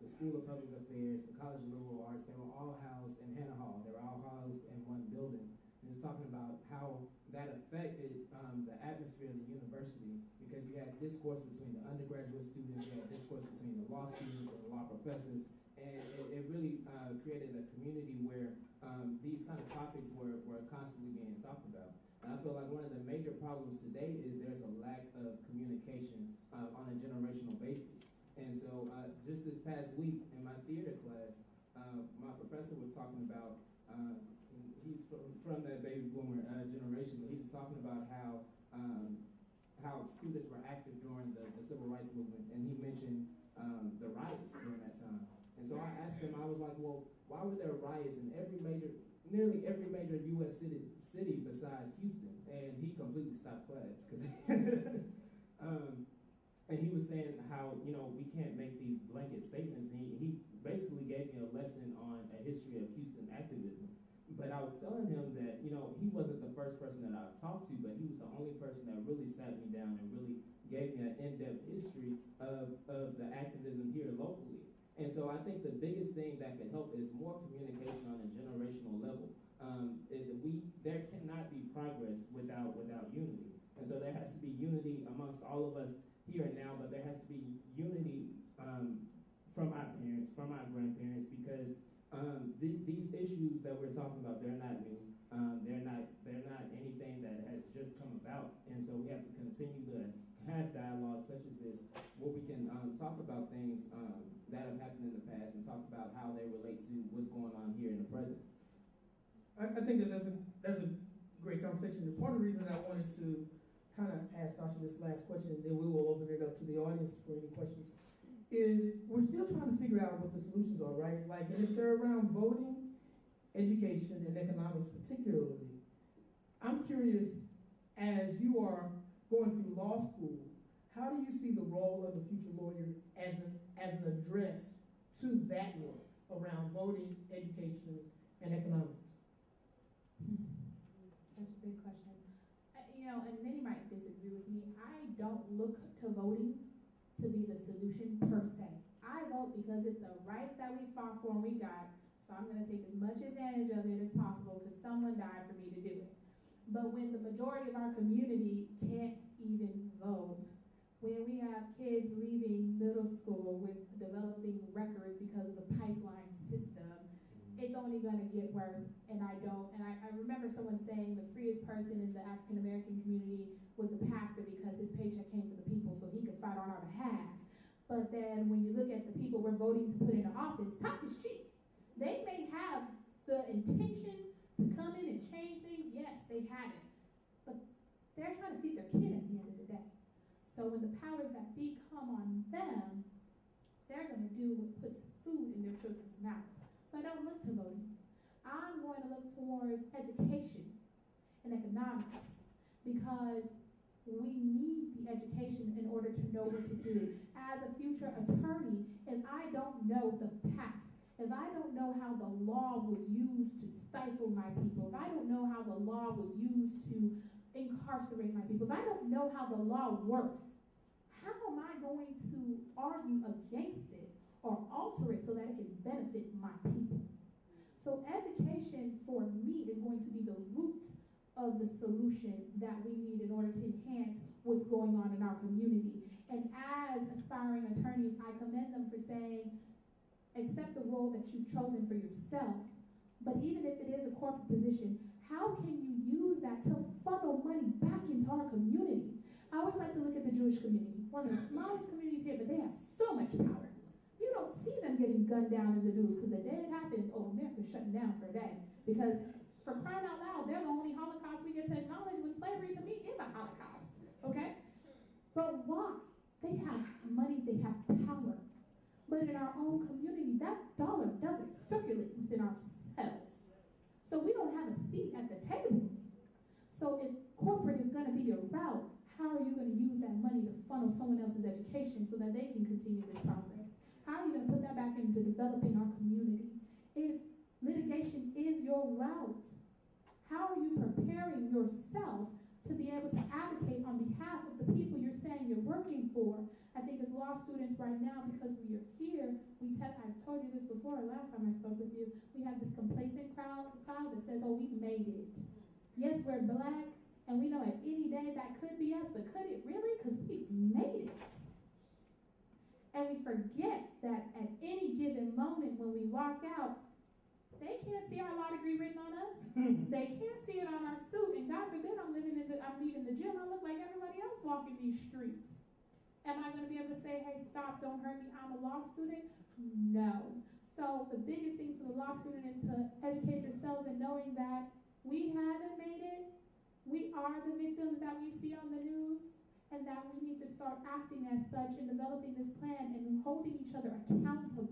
the School of Public Affairs, the College of Liberal Arts, they were all housed in Hannah Hall. They were all housed in one building. And he was talking about how that affected the atmosphere of the university, because you had discourse between the undergraduate students, you had discourse between the law students and the law professors, and it really created a community where these kind of topics were constantly being talked about. And I feel like one of the major problems today is there's a lack of communication on a generational basis. And so just this past week in my theater class, my professor was talking about, he's from that baby boomer generation, but he was talking about how students were active during the civil rights movement, and he mentioned the riots during that time. And so I asked him, I was like, well, why were there riots in every major, nearly every major U.S. city besides Houston, and he completely stopped class because. And he was saying how, you know, we can't make these blanket statements. And he basically gave me a lesson on a history of Houston activism. But I was telling him that, you know, he wasn't the first person that I've talked to, but he was the only person that really sat me down and really gave me an in-depth history of the activism here locally. And so I think the biggest thing that could help is more communication on a generational level. There cannot be progress without unity. And so there has to be unity amongst all of us here and now, but there has to be unity from our parents, from our grandparents, because these issues that we're talking about, they're not new. They're not anything that has just come about, and so we have to continue to have dialogue such as this, where we can talk about things that have happened in the past and talk about how they relate to what's going on here in the present. I think that that's a great conversation. The part of the reason I wanted to kind of ask Sasha this last question, and then we will open it up to the audience for any questions, is we're still trying to figure out what the solutions are, right? Like, and if they're around voting, education, and economics particularly, I'm curious, as you are going through law school, how do you see the role of the future lawyer as an address to that work around voting, education, and economics? Such a big question. You know, and many might disagree with me. I don't look to voting to be the solution per se. I vote because it's a right that we fought for and we got, so I'm going to take as much advantage of it as possible because someone died for me to do it. But when the majority of our community can't even vote, when we have kids leaving middle school with developing records because of the pipeline system, it's only going to get worse. And I remember someone saying the freest person in the African American community was the pastor because his paycheck came from the people, so he could fight on our behalf. But then when you look at the people we're voting to put into office, talk is cheap. They may have the intention to come in and change things. Yes, they have it. But they're trying to feed their kid at the end of the day. So when the powers that be come on them, they're going to do what puts food in their children's mouth. So I don't look to voting. I'm going to look towards education and economics because we need the education in order to know what to do. As a future attorney, if I don't know the past, if I don't know how the law was used to stifle my people, if I don't know how the law was used to incarcerate my people, if I don't know how the law works, how am I going to argue against it or alter it so that it can benefit my people? So education for me is going to be the root of the solution that we need in order to enhance what's going on in our community. And as aspiring attorneys, I commend them for saying, accept the role that you've chosen for yourself, but even if it is a corporate position, how can you use that to funnel money back into our community? I always like to look at the Jewish community, one of the smallest communities here, but they have so much power. You don't see them getting gunned down in the news because the day it happens, America's shutting down for a day. Because for crying out loud, they're the only Holocaust we get to acknowledge when slavery to me is a Holocaust, okay? But why? They have money, they have power. But in our own community, that dollar doesn't circulate within ourselves. So we don't have a seat at the table. So if corporate is going to be your route, how are you going to use that money to funnel someone else's education so that they can continue this progress? How are you going to put that back into developing our community? If litigation is your route, how are you preparing yourself to be able to advocate on behalf of the people you're saying you're working for? I think as law students right now, because we are here, I've told you this before, last time I spoke with you, we have this complacent crowd that says, oh, we've made it. Yes, we're black, and we know at any day that could be us, but could it really? Because we've made it. And we forget that at any given moment when we walk out, they can't see our law degree written on us. They can't see it on our suit. And God forbid I'm leaving the gym. I look like everybody else walking these streets. Am I going to be able to say, hey, stop, don't hurt me, I'm a law student? No. So the biggest thing for the law student is to educate yourselves in knowing that we haven't made it. We are the victims that we see on the news. And that we need to start acting as such and developing this plan and holding each other accountable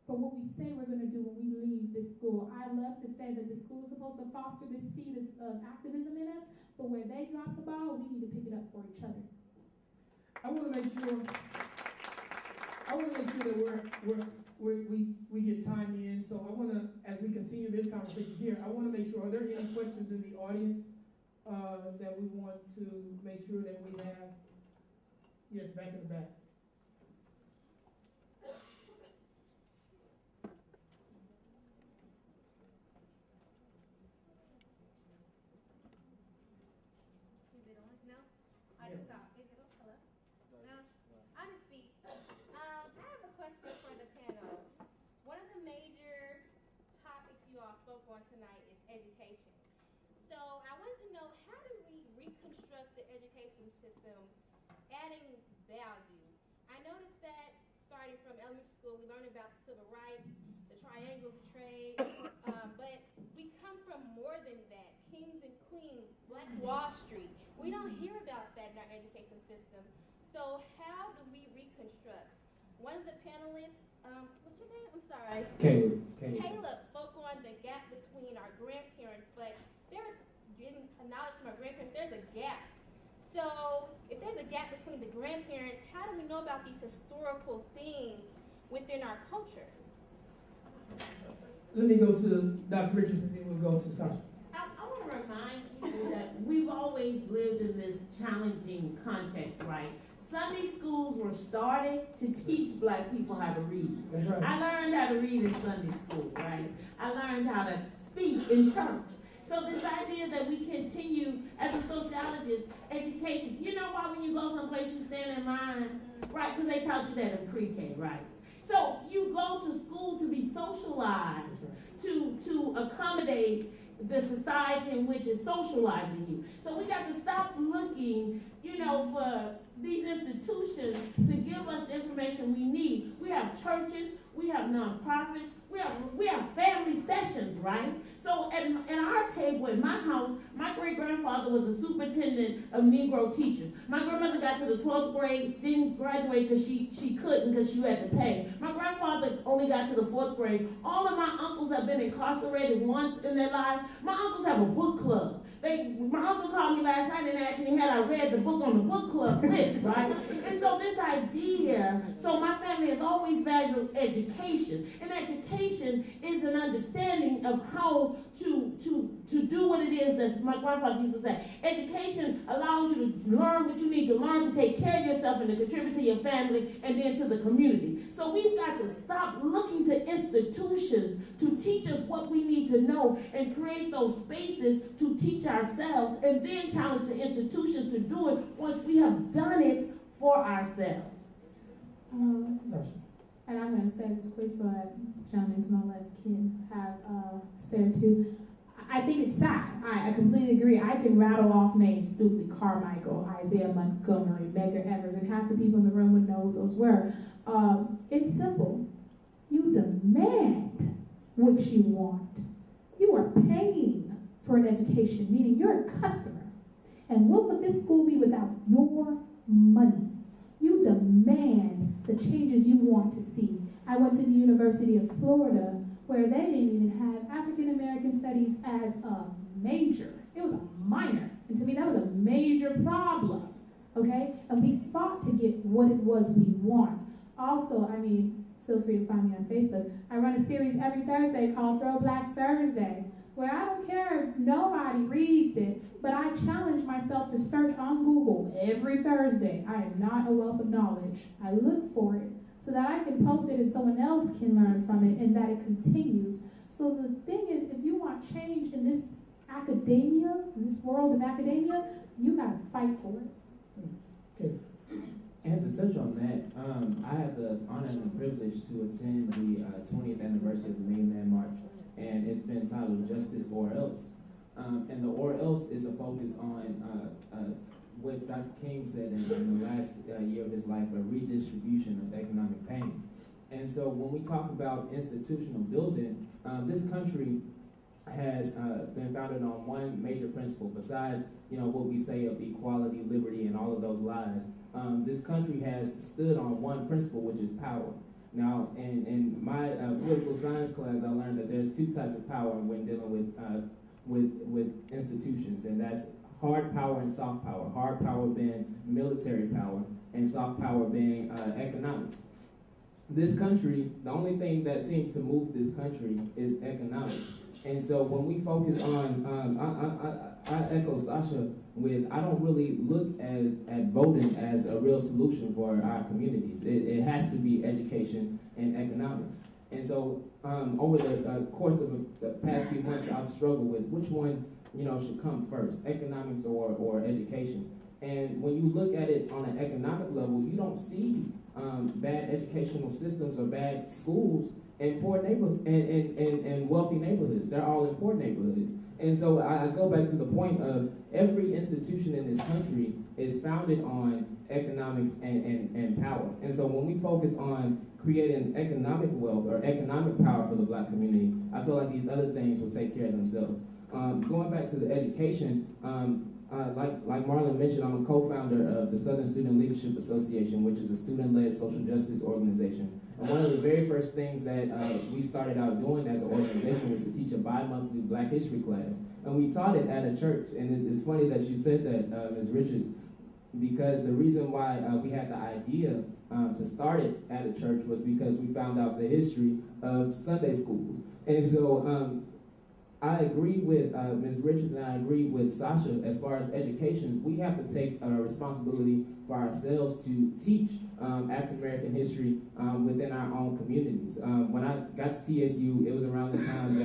for what we say we're going to do when we leave this school. I love to say that the school is supposed to foster this seed of activism in us, but where they drop the ball, we need to pick it up for each other. I want to make sure that we get time in. So I want to, as we continue this conversation here, I want to make sure, are there any questions in the audience that we want to make sure that we have? Yes, back in the back. Is it on? No? I just thought, is it on? Hello? No? I'll just speak. I have a question for the panel. One of the major topics you all spoke on tonight is education. So I want to know, how do we reconstruct the education system, adding value? I noticed that starting from elementary school, we learned about the civil rights, the triangle of trade, but we come from more than that. Kings and queens, Black Wall Street. We don't hear about that in our education system. So how do we reconstruct? One of the panelists, what's your name? I'm sorry. Caleb spoke on the gap between our grandparents, but there's, getting knowledge from our grandparents, there's a gap. So if there's a gap between the grandparents, how do we know about these historical things within our culture? Let me go to Dr. Richardson, then we'll go to Sasha. I want to remind people that we've always lived in this challenging context, right? Sunday schools were started to teach Black people how to read. That's right. I learned how to read in Sunday school, right? I learned how to speak in church. So this idea that we continue, as a sociologist, education, you know why when you go someplace you stand in line? Right, because they taught you that in pre-K, right? So you go to school to be socialized, to accommodate the society in which is socializing you. So we got to stop looking, for these institutions to give us the information we need. We have churches, we have nonprofits, we have family sessions, right? So at our table in my house, my great-grandfather was a superintendent of Negro teachers. My grandmother got to the 12th grade, didn't graduate because she couldn't because she had to pay. My grandfather only got to the 4th grade. All of my uncles have been incarcerated once in their lives. My uncles have a book club. My uncle called me last night and asked me had I read the book on the book club list, right? And so this idea, so my family has always valued education. And education is an understanding of how to do what it is that my grandfather used to say. Education allows you to learn what you need to learn to take care of yourself and to contribute to your family and then to the community. So we've got to stop looking to institutions to teach us what we need to know and create those spaces to teach ourselves and then challenge the institutions to do it once we have done it for ourselves. And I'm going to say this quick so that gentlemen to my left can have say it too. I think it's sad. I completely agree. I can rattle off names, Stokely Carmichael, Isaiah Montgomery, Medgar Evers, and half the people in the room would know who those were. It's simple. You demand what you want. You are paying for an education, meaning you're a customer. And what would this school be without your money? You demand the changes you want to see. I went to the University of Florida where they didn't even have African American studies as a major. It was a minor. And to me, that was a major problem, okay? And we fought to get what it was we want. Also, feel free to find me on Facebook. I run a series every Thursday called Throwback Thursday, where I don't care if nobody reads it, but I challenge myself to search on Google every Thursday. I am not a wealth of knowledge. I look for it so that I can post it and someone else can learn from it and that it continues. So the thing is, if you want change in this academia, in this world of academia, you gotta fight for it. Okay. And to touch on that, I had the honor and the privilege to attend the 20th anniversary of the Mainland March, and it's been titled Justice or Else. And the or else is a focus on what Dr. King said in the last year of his life, a redistribution of economic pain. And so when we talk about institutional building, this country has been founded on one major principle besides, what we say of equality, liberty, and all of those lies. This country has stood on one principle, which is power. Now, in my political science class, I learned that there's two types of power when dealing with institutions, and that's hard power and soft power. Hard power being military power, and soft power being economics. This country, the only thing that seems to move this country is economics. And so when we focus on, I echo Sasha with, I don't really look at voting as a real solution for our communities. It has to be education and economics. And so over the course of the past few months, I've struggled with which one should come first, economics or education. And when you look at it on an economic level, you don't see bad educational systems or bad schools in poor neighborhoods and wealthy neighborhoods. They're all in poor neighborhoods. And so I go back to the point of every institution in this country is founded on economics and power. And so when we focus on creating economic wealth or economic power for the Black community, I feel like these other things will take care of themselves. Going back to the education, like Marlon mentioned, I'm a co-founder of the Southern Student Leadership Association, which is a student-led social justice organization. And one of the very first things that we started out doing as an organization was to teach a bi-monthly Black history class. And we taught it at a church. And it's funny that you said that, Ms. Richards, because the reason why we had the idea to start it at a church was because we found out the history of Sunday schools. And so I agree with Ms. Richards and I agree with Sasha as far as education. We have to take responsibility for ourselves to teach African American history within our own communities. When I got to TSU, it was around the time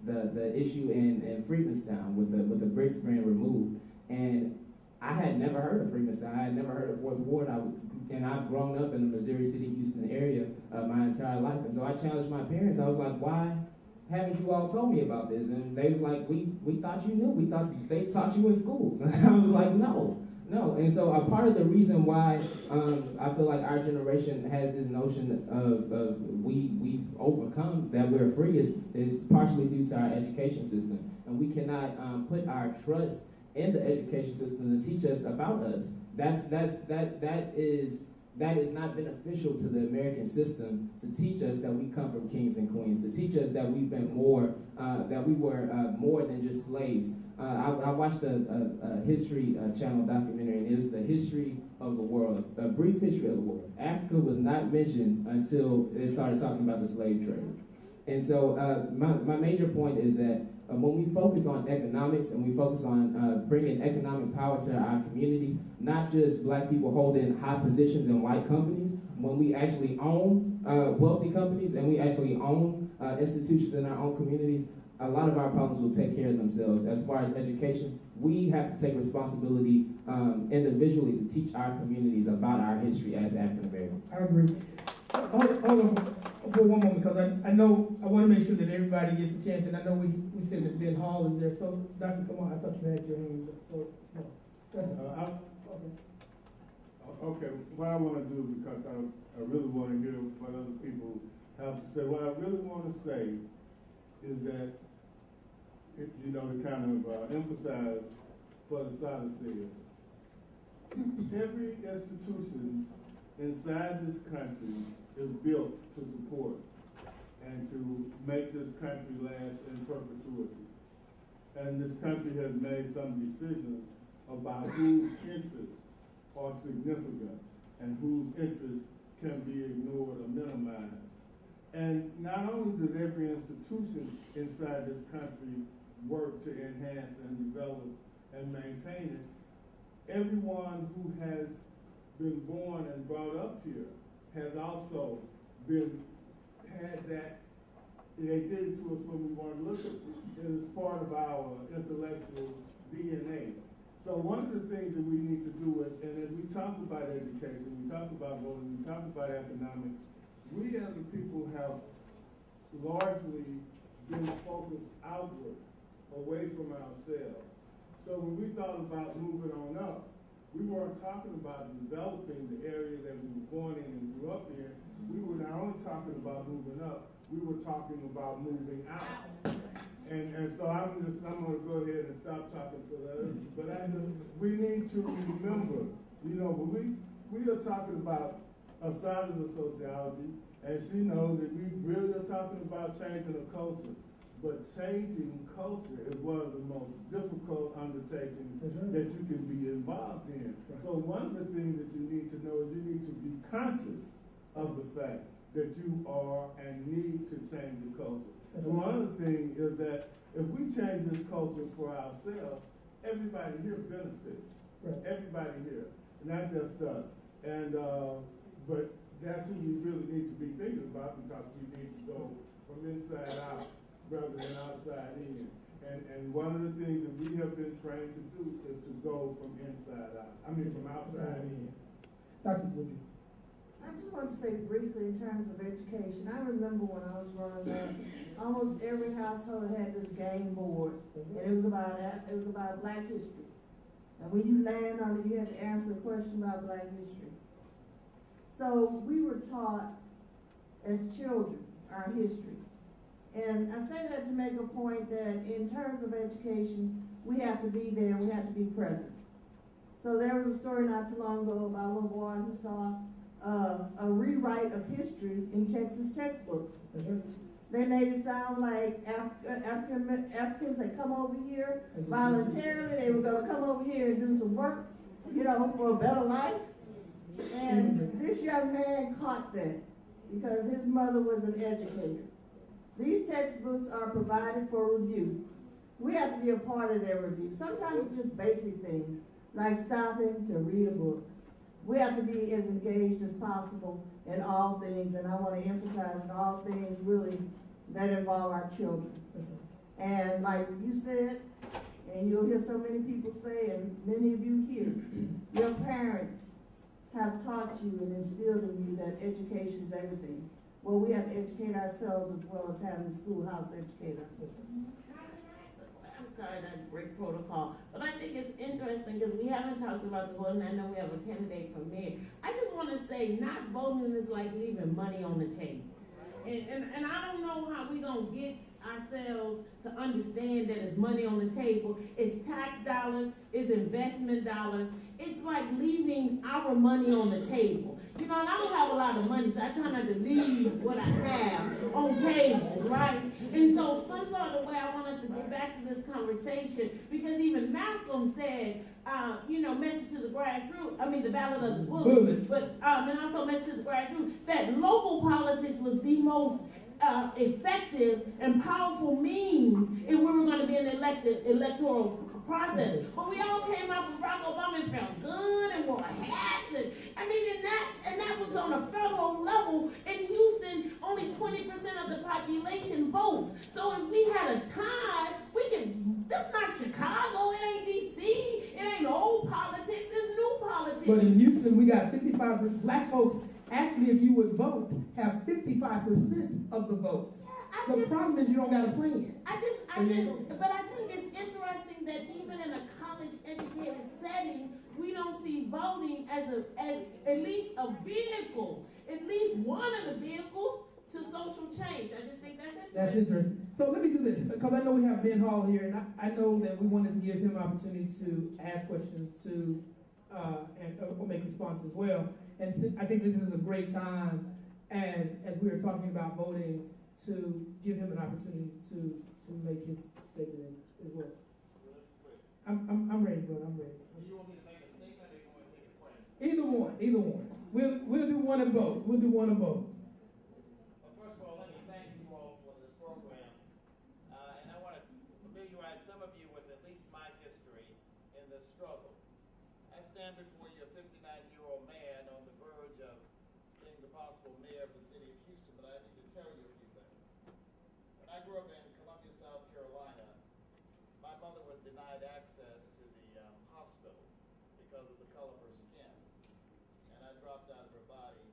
that the issue in Freedmanstown with the bricks being removed. And I had never heard of Freedmanstown. I had never heard of Fourth Ward. And I've grown up in the Missouri City, Houston area my entire life. And so I challenged my parents. I was like, why haven't you all told me about this? And they was like, we thought you knew. We thought they taught you in schools. And I was like, no. And so a part of the reason why I feel like our generation has this notion of we've overcome that we're free is partially due to our education system. And we cannot put our trust in the education system to teach us about us. That is not beneficial to the American system to teach us that we come from kings and queens, to teach us that we've been more, that we were more than just slaves. I watched a History Channel documentary, and it was the history of the world, a brief history of the world. Africa was not mentioned until they started talking about the slave trade. And so my major point is that when we focus on economics and we focus on bringing economic power to our communities, not just Black people holding high positions in white companies, when we actually own wealthy companies and we actually own institutions in our own communities, a lot of our problems will take care of themselves. As far as education, we have to take responsibility individually to teach our communities about our history as African Americans. I agree. Hold on for one moment, because I know I want to make sure that everybody gets a chance, and I know we said that Ben Hall is there. So, Dr. Kamar, I thought you had your hand up. So, no. Okay, what I want to do, because I really want to hear what other people have to say. What I really want to say is that, to kind of emphasize what Asada said. Every institution inside this country is built to support and to make this country last in perpetuity. And this country has made some decisions about whose interests are significant and whose interests can be ignored or minimized. And not only does every institution inside this country work to enhance and develop and maintain it, everyone who has been born and brought up here has also had that. They did it to us when we weren't looking. It is part of our intellectual DNA. So one of the things that we need to do, and as we talk about education, we talk about voting, we talk about economics, we as a people have largely been focused outward, away from ourselves. So when we thought about moving on up, we weren't talking about developing the area that we were born in and grew up in. We were not only talking about moving up, we were talking about moving out. And so I'm going to go ahead and stop talking for that. But we need to remember, when we are talking about a side of the sociology, And she knows that we really are talking about changing a culture. But changing culture is one of the most difficult undertakings that you can be involved in. So one of the things that you need to know is you need to be conscious of the fact that you are and need to change the culture. And one of the things is that if we change this culture for ourselves, everybody here benefits. Everybody here, not just us. And but that's who we really need to be thinking about, because we need to go from inside out rather than outside in. And one of the things that we have been trained to do is to go from inside out. I mean, from outside in. Dr. Woodruff. I just want to say briefly in terms of education. I remember when I was growing up, almost every household had this game board, and it was about Black history. And when you land on it, you had to answer a question about Black history. So we were taught as children our history. And I say that to make a point that in terms of education, we have to be there, we have to be present. So there was a story not too long ago about a little boy who saw a rewrite of history in Texas textbooks. They made it sound like Africans had come over here voluntarily. They were going to come over here and do some work, you know, for a better life. And this young man caught that because his mother was an educator. These textbooks are provided for review. We have to be a part of their review. Sometimes it's just basic things, like stopping to read a book. We have to be as engaged as possible in all things, and I want to emphasize in all things really that involve our children. And like you said, and you'll hear so many people say, and many of you here, your parents have taught you and instilled in you that education is everything. Well, we have to educate ourselves as well as having the schoolhouse educate us. I'm sorry not to break protocol, but I think it's interesting because we haven't talked about the voting. I know we have a candidate for mayor. I just want to say not voting is like leaving money on the table. And I don't know how we're going to get ourselves to understand that it's money on the table. It's tax dollars, it's investment dollars. It's like leaving our money on the table. You know, and I don't have a lot of money, so I try not to leave what I have on tables, right? And so some sort of way I want us to get back to this conversation, because even Malcolm said, you know, message to the grassroots, I mean the ballot of the bullet, but and also message to the grassroots, that local politics was the most effective and powerful means if we were going to be an electoral process. But we all came out from Barack Obama and felt good and wore hats, and I mean, and that was on a federal level. In Houston, only 20% of the population votes. So if we had a tie, we could. That's not Chicago. It ain't DC. It ain't old politics. It's new politics. But in Houston, we got 55 black folks. Actually, if you would vote, have 55% of the vote. Yeah, the problem is you don't got a plan. But I think it's interesting that even in a college-educated setting, we don't see voting as at least a vehicle, at least one of the vehicles to social change. I just think that's interesting. That's interesting. So let me do this, because I know we have Ben Hall here, and I know that we wanted to give him an opportunity to ask questions to and make responses as well. And I think this is a great time, as we were talking about voting, to give him an opportunity to make his statement as well. I'm ready, brother. I'm ready. Do you want me to make a statement, or do you want to take a question? Either one. We'll do one of both. We'll do one of both. Well, first of all, let me thank you all for this program, and I want to familiarize some of you with at least my history in this struggle. I stand before you, a 59-year-old man on the verge of being the possible mayor of the city of Houston, but I need to tell you a few things. When I grew up in Columbia, South Carolina, my mother was denied access to the hospital because of the color of her skin. And I dropped out of her body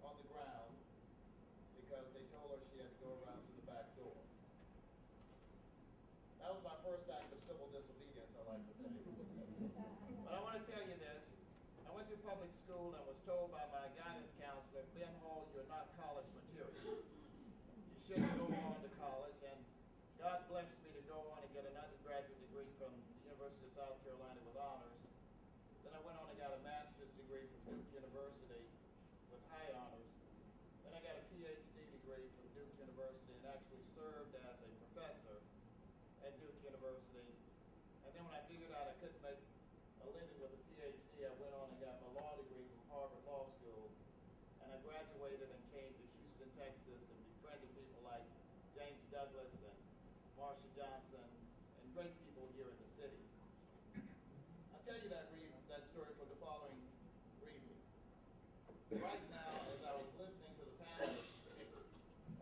on the ground because they told her she had to go around to the back door. That was my first act of civil disobedience, I like to say. But I want to tell you this. I went to public school and was told by my guidance counselor, Ben Hall, you're not college material. You shouldn't go on to college. And God blessed me to go on and get an undergraduate degree from the University of South Carolina with honors. Then I went on and got a master's degree from Duke University with high honors. Then I me, I went on and got my law degree from Harvard Law School, and I graduated and came to Houston, Texas, and befriended people like James Douglas and Marsha Johnson, and great people here in the city. I'll tell you that story for the following reason. Right now, as I was listening to the panelists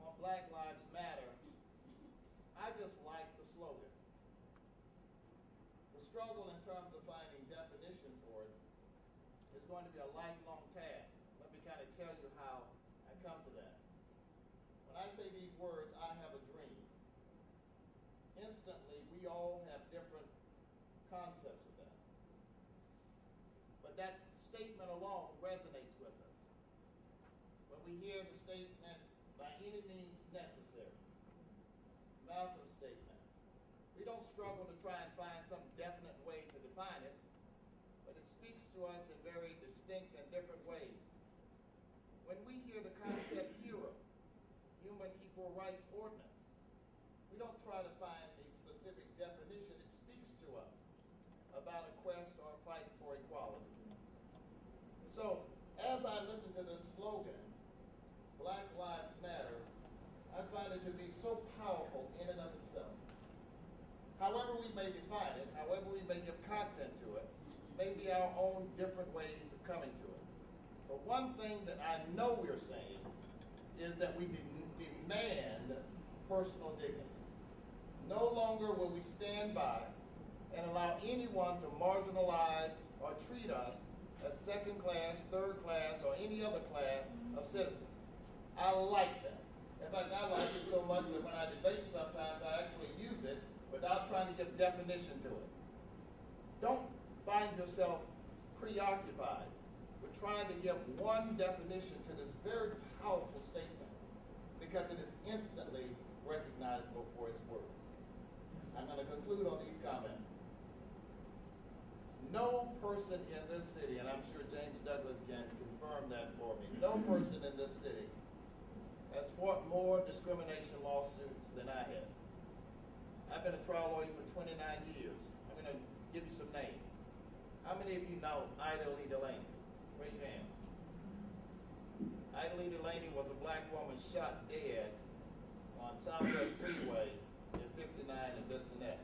on Black Lives Matter, I just like the slogan. The struggle in terms of finding definition for it is going to be a lifelong task. Let me kind of tell you how I come to that. When I say these words, I have a dream, instantly we all have different concepts of that. But that statement alone resonates with us. When we hear the statement, by any means necessary, Malcolm's statement, we don't struggle to try and find some definite way to define it, but it speaks to us in very distinct and different ways. When we hear the concept HERO, Human Equal Rights Ordinance, we don't try to find a specific definition. It speaks to us about a quest or a fight for equality. So, as I listen to this slogan, Black Lives Matter, I find it to be so powerful in and of itself. However we may define it, however we may give content to it, may be our own different ways of coming to it. But one thing that I know we're saying is that we demand personal dignity. No longer will we stand by and allow anyone to marginalize or treat us as second class, third class, or any other class of citizens. I like that. In fact, I like it so much that when I debate sometimes I actually use it without trying to give definition to it. Don't find yourself preoccupied with trying to give one definition to this very powerful statement, because it is instantly recognizable for its worth. I'm going to conclude on these comments. No person in this city, and I'm sure James Douglas can confirm that for me, no person in this city has fought more discrimination lawsuits than I have. I've been a trial lawyer for 29 years. I'm going to give you some names. How many of you know Ida Lee Delaney? Raise your hand. Ida Lee Delaney was a black woman shot dead on Southwest Freeway in 59 and this and that.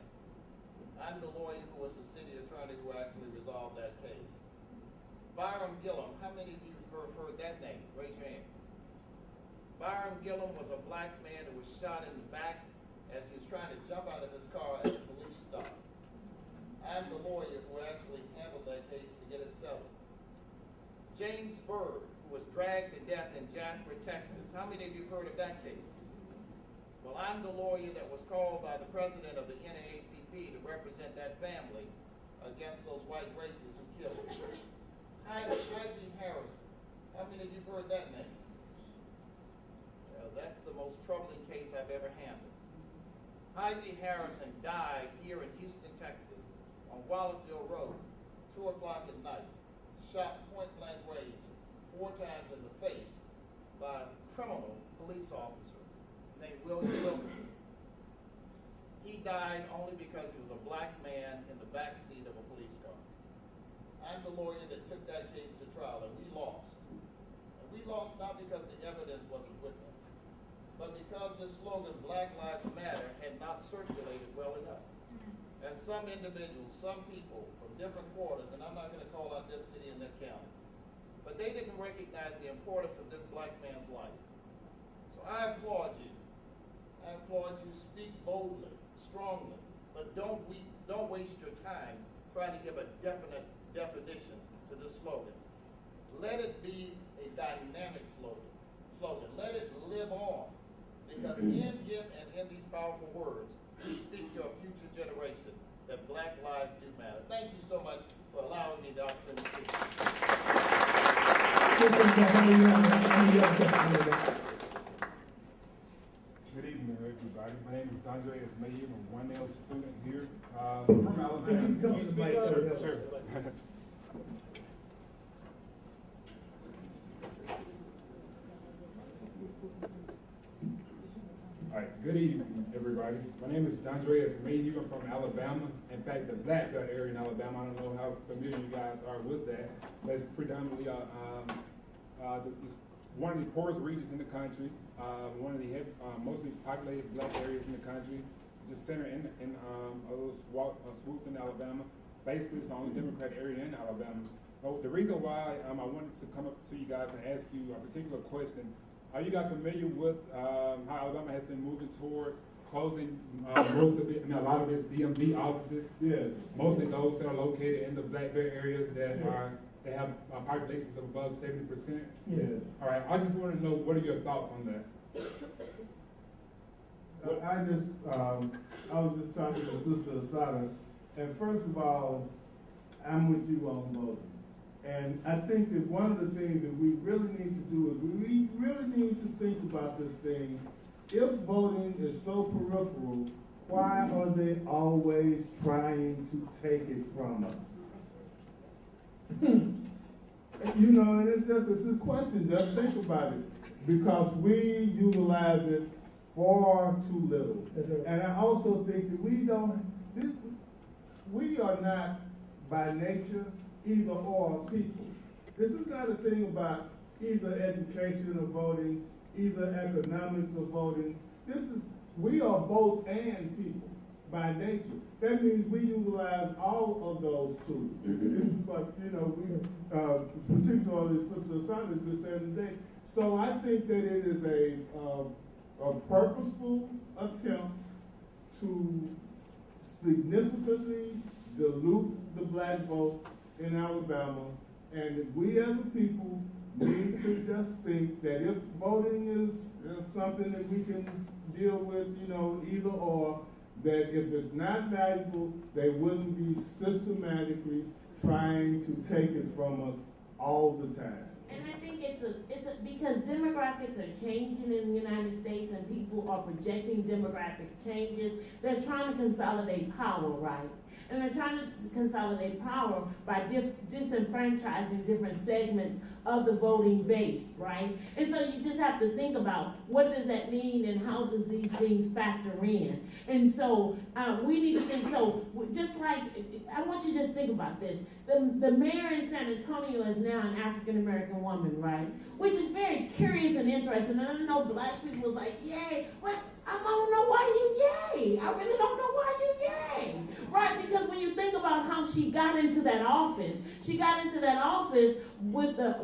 I'm the lawyer who was the city attorney who actually resolved that case. Byram Gillum, how many of you have heard that name? Raise your hand. Byram Gillum was a black man who was shot in the back as he was trying to jump out of his car as the police stopped. I'm the lawyer who actually handled that case to get it settled. James Byrd, who was dragged to death in Jasper, Texas. How many of you have heard of that case? Well, I'm the lawyer that was called by the president of the NAACP to represent that family against those white racists who killed him. Haji Harrison. How many of you have heard that name? Well, that's the most troubling case I've ever handled. Haji Harrison died here in Houston, Texas, on Wallaceville Road, 2 o'clock at night, shot point-blank range 4 times in the face by a criminal police officer named William Wilkerson. He died only because he was a black man in the back seat of a police car. I'm the lawyer that took that case to trial, and we lost. And we lost not because the evidence wasn't with us, but because this slogan, Black Lives Matter, had not circulated well enough. And some individuals, some people from different quarters, and I'm not going to call out this city and that county, but they didn't recognize the importance of this black man's life. So I applaud you. I applaud you. Speak boldly, strongly, but don't waste your time trying to give a definite definition to this slogan. Let it be a dynamic slogan. Let it live on. Because in it and in these powerful words, we speak to a future generation that black lives do matter. Thank you so much for allowing me the opportunity to speak. Good evening, everybody. My name is Andre Esmail. I'm a 1L student here from Alabama. Come to the mic. Sure. All right, good evening, everybody. everybody. My name is Dondreas Mayhew. I'm from Alabama. In fact, the Black Belt area in Alabama, I don't know how familiar you guys are with that, but it's predominantly it's one of the poorest regions in the country, one of the mostly populated Black areas in the country, just centered in Swoopton, Alabama. Basically, it's the only Democratic area in Alabama. The reason why I wanted to come up to you guys and ask you a particular question, are you guys familiar with how Alabama has been moving towards closing most of it, I mean, a lot of its DMV offices? Yes. Mostly those that are located in the Black Bear area that they have populations of above 70%. Yes. All right, I just want to know, what are your thoughts on that? I was just talking to Sister Asada, and first of all, I'm with you on voting. And I think that one of the things that we really need to do is we really need to think about this thing. If voting is so peripheral, why are they always trying to take it from us? You know, and it's a question, just think about it. Because we utilize it far too little. And I also think that we are not by nature either or people. This is not a thing about either education or voting, either economics or voting. We are both and people by nature. That means we utilize all of those tools. But, you know, particularly Sister Asada has been saying today. So I think that it is a purposeful attempt to significantly dilute the Black vote in Alabama, and that we as a people need to just think that if voting is something that we can deal with, you know, either or, that if it's not valuable, they wouldn't be systematically trying to take it from us all the time. And I think it's because demographics are changing in the United States and people are projecting demographic changes. They're trying to consolidate power, right? And they're trying to consolidate power by disenfranchising different segments of the voting base, right? And so you just have to think about what does that mean and how does these things factor in. And so we need to think, so just like, I want you to just think about this. The mayor in San Antonio is now an African-American woman, right? Which is very curious and interesting. And I know Black people was like, yay, but I don't know why you yay. I really don't know why you yay. Right, because when you think about how she got into that office with the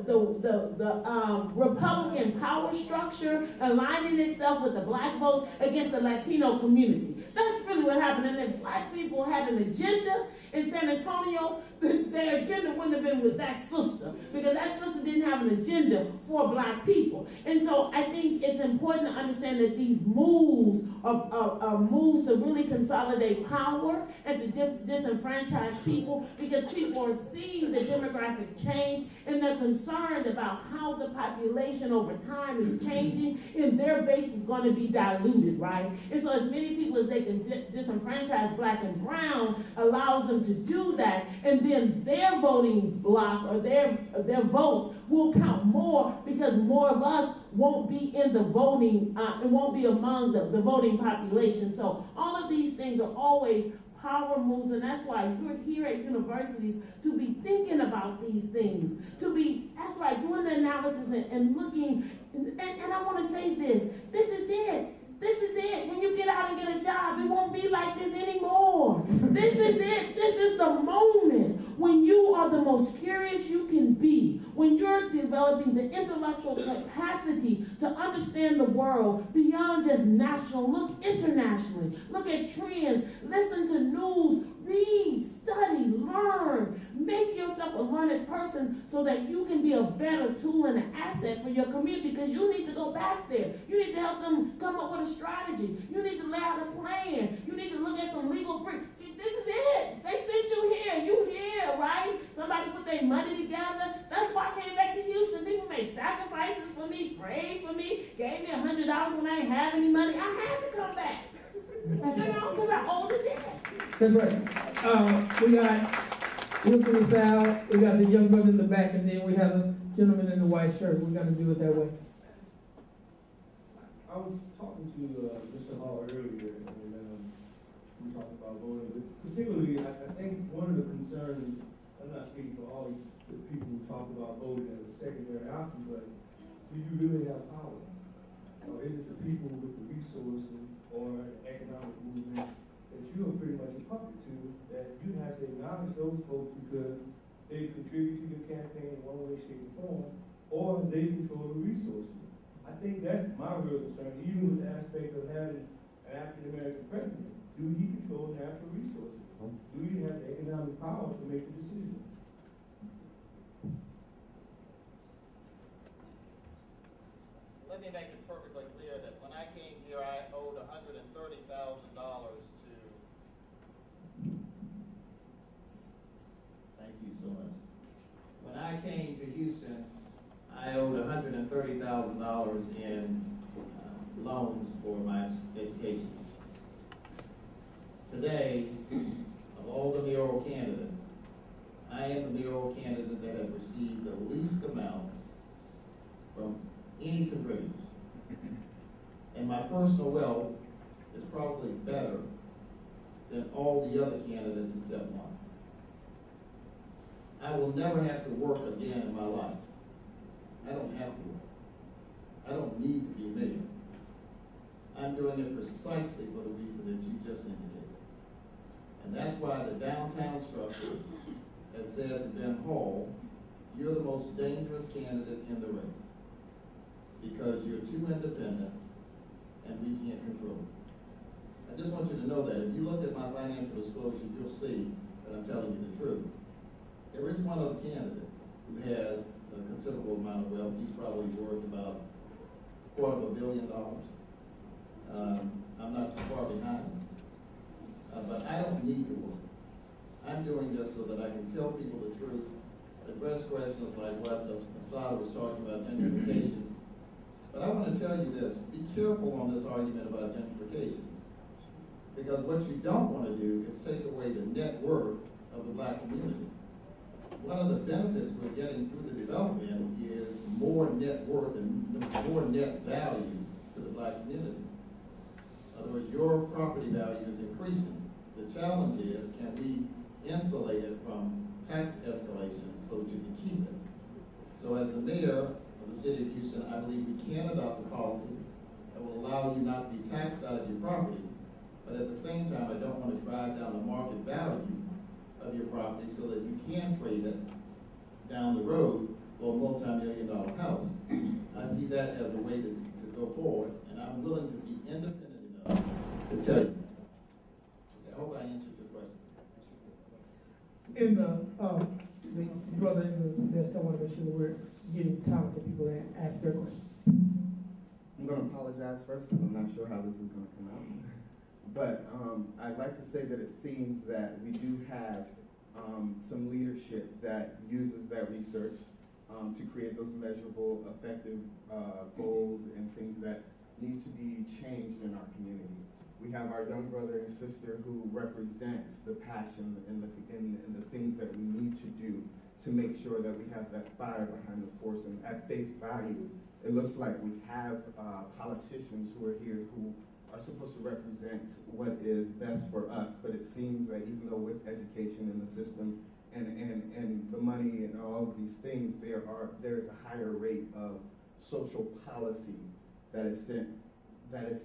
Republican power structure aligning itself with the Black vote against the Latino community. That's really what happened. And if Black people had an agenda in San Antonio, their agenda wouldn't have been with that sister, because that sister didn't have an agenda for Black people. And so I think it's important to understand that these moves are moves to really consolidate power and to disenfranchise people, because people are seeing the demographic change and they're concerned about how the population over time is changing and their base is going to be diluted, right? And so as many people as they can disenfranchise Black and brown allows them to do that, and then their voting block or their votes will count more, because more of us won't be in the voting, it won't be among the voting population. So all of these things are always power moves, and that's why you're here at universities to be thinking about these things, that's why doing the analysis and looking, and I want to say this is it. This is it. When you get out and get a job, it won't be like this anymore. This is it. This is the moment when you are the most curious you can be, when you're developing the intellectual capacity to understand the world beyond just national. Look internationally. Look at trends. Listen to news. Read, study, learn. Make yourself a learned person so that you can be a better tool and an asset for your community, because you need to go back there. You need to help them come up with a strategy. You need to lay out a plan. You need to look at some legal brief. This is it. They sent you here. You here, right? Somebody put their money together. That's why I came back to Houston. People made sacrifices for me, prayed for me, gave me $100 when I didn't have any money. I had to come back. You know, because I owed a debt. That's right. We got you to the side, we got the young brother in the back, and then we have a gentleman in the white shirt. We're going to do it that way. I was talking to Mr. Hall earlier, and on it, but particularly, I think one of the concerns, I'm not speaking for all the people who talk about voting as a secondary option, but do you really have power? Or is it the people with the resources or the economic movement that you are pretty much a puppet to, that you have to acknowledge those folks because they contribute to your campaign in one way, shape, or form, or they control the resources? I think that's my real concern, even with the aspect of having an African-American president. Do he control natural resources? Do you have the economic power to make the decision? Let me make it perfectly clear that when I came here, I owed $130,000 to. Thank you so much. When I came to Houston, I owed $130,000 in loans for my education. Today, of all the mayoral candidates, I am the mayoral candidate that has received the least amount from any contributors. And my personal wealth is probably better than all the other candidates except one. I will never have to work again in my life. I don't have to work. I don't need to be a mayor. I'm doing it precisely for the reason that you just indicated. And that's why the downtown structure has said to Ben Hall, you're the most dangerous candidate in the race because you're too independent and we can't control it. I just want you to know that. If you look at my financial disclosure, you'll see that I'm telling you the truth. There is one other candidate who has a considerable amount of wealth. He's probably worth about $250 million. I'm not too far behind. But I don't need to work. I'm doing this so that I can tell people the truth, address questions like what Assad was talking about, gentrification. But I want to tell you this, be careful on this argument about gentrification. Because what you don't want to do is take away the net worth of the black community. One of the benefits we're getting through the development is more net worth and more net value to the black community. In other words, your property value is increasing. The challenge is, can we insulate it from tax escalation so that you can keep it? So as the mayor of the city of Houston, I believe we can adopt a policy that will allow you not to be taxed out of your property, but at the same time, I don't want to drive down the market value of your property so that you can trade it down the road for a multi-million-dollar house. I see that as a way to go forward, and I'm willing to be independent enough to tell you. Okay, I hope I answered your question. In the brother in the desk, I want to make sure that we're getting time for people to ask their questions. I'm going to apologize first because I'm not sure how this is going to come out. But I'd like to say that it seems that we do have some leadership that uses that research to create those measurable, effective goals and things that need to be changed in our community. We have our young brother and sister who represent the passion and the things that we need to do to make sure that we have that fire behind the force. And at face value, it looks like we have politicians who are here who are supposed to represent what is best for us, but it seems that even though with education in the system and the money and all of these things, there is a higher rate of social policy that is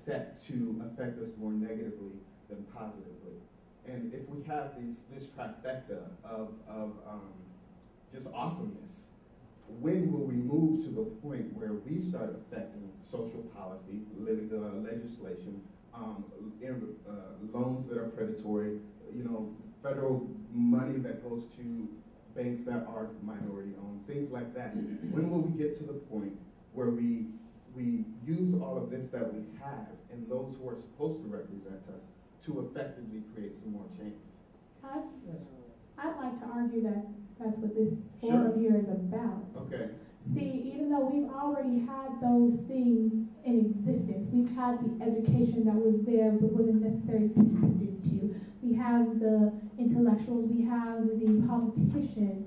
set to affect us more negatively than positively. And if we have this trifecta of just awesomeness, when will we move to the point where we start affecting social policy, legislation, loans that are predatory, federal money that goes to banks that are minority owned, things like that? When will we get to the point where we use all of this that we have and those who are supposed to represent us to effectively create some more change? I'd like to argue that that's what this forum here is about. Okay. See, even though we've already had those things in existence, we've had the education that was there but wasn't necessarily tapped into. We have the intellectuals, we have the politicians.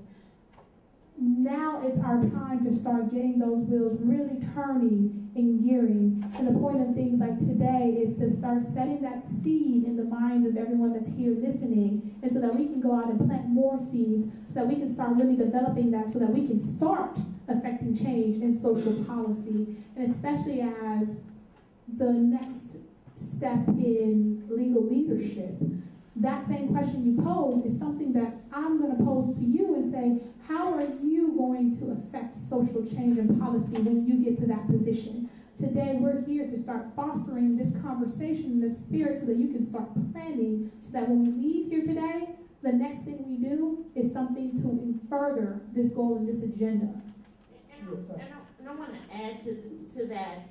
now it's our time to start getting those wheels really turning and gearing. And the point of things like today is to start setting that seed in the minds of everyone that's here listening, and so that we can go out and plant more seeds, so that we can start really developing that, so that we can start affecting change in social policy, and especially as the next step in legal leadership. That same question you pose is something that I'm going to pose to you and say, how are you going to affect social change and policy when you get to that position? Today, we're here to start fostering this conversation in the spirit so that you can start planning, so that when we leave here today, the next thing we do is something to further this goal and this agenda. And I want to add to that.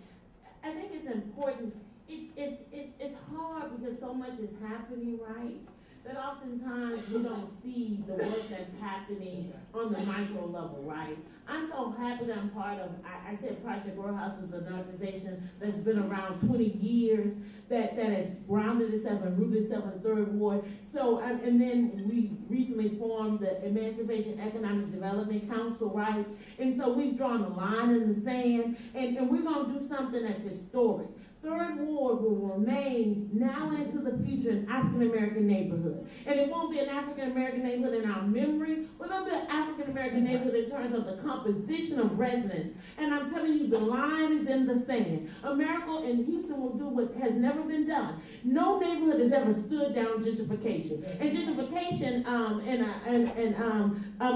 I think it's important. It's hard because so much is happening, right? That oftentimes we don't see the work that's happening on the micro level, right? I'm so happy that I'm part of, I said Project Row House is an organization that's been around 20 years, that has grounded itself and rooted itself in Third Ward. So, and then we recently formed the Emancipation Economic Development Council, right? And so we've drawn a line in the sand, and we're gonna do something that's historic. Third Ward will remain now into the future an African-American neighborhood. And it won't be an African-American neighborhood in our memory, but it'll be an African-American neighborhood in terms of the composition of residents. And I'm telling you, the line is in the sand. America and Houston will do what has never been done. No neighborhood has ever stood down gentrification. And gentrification,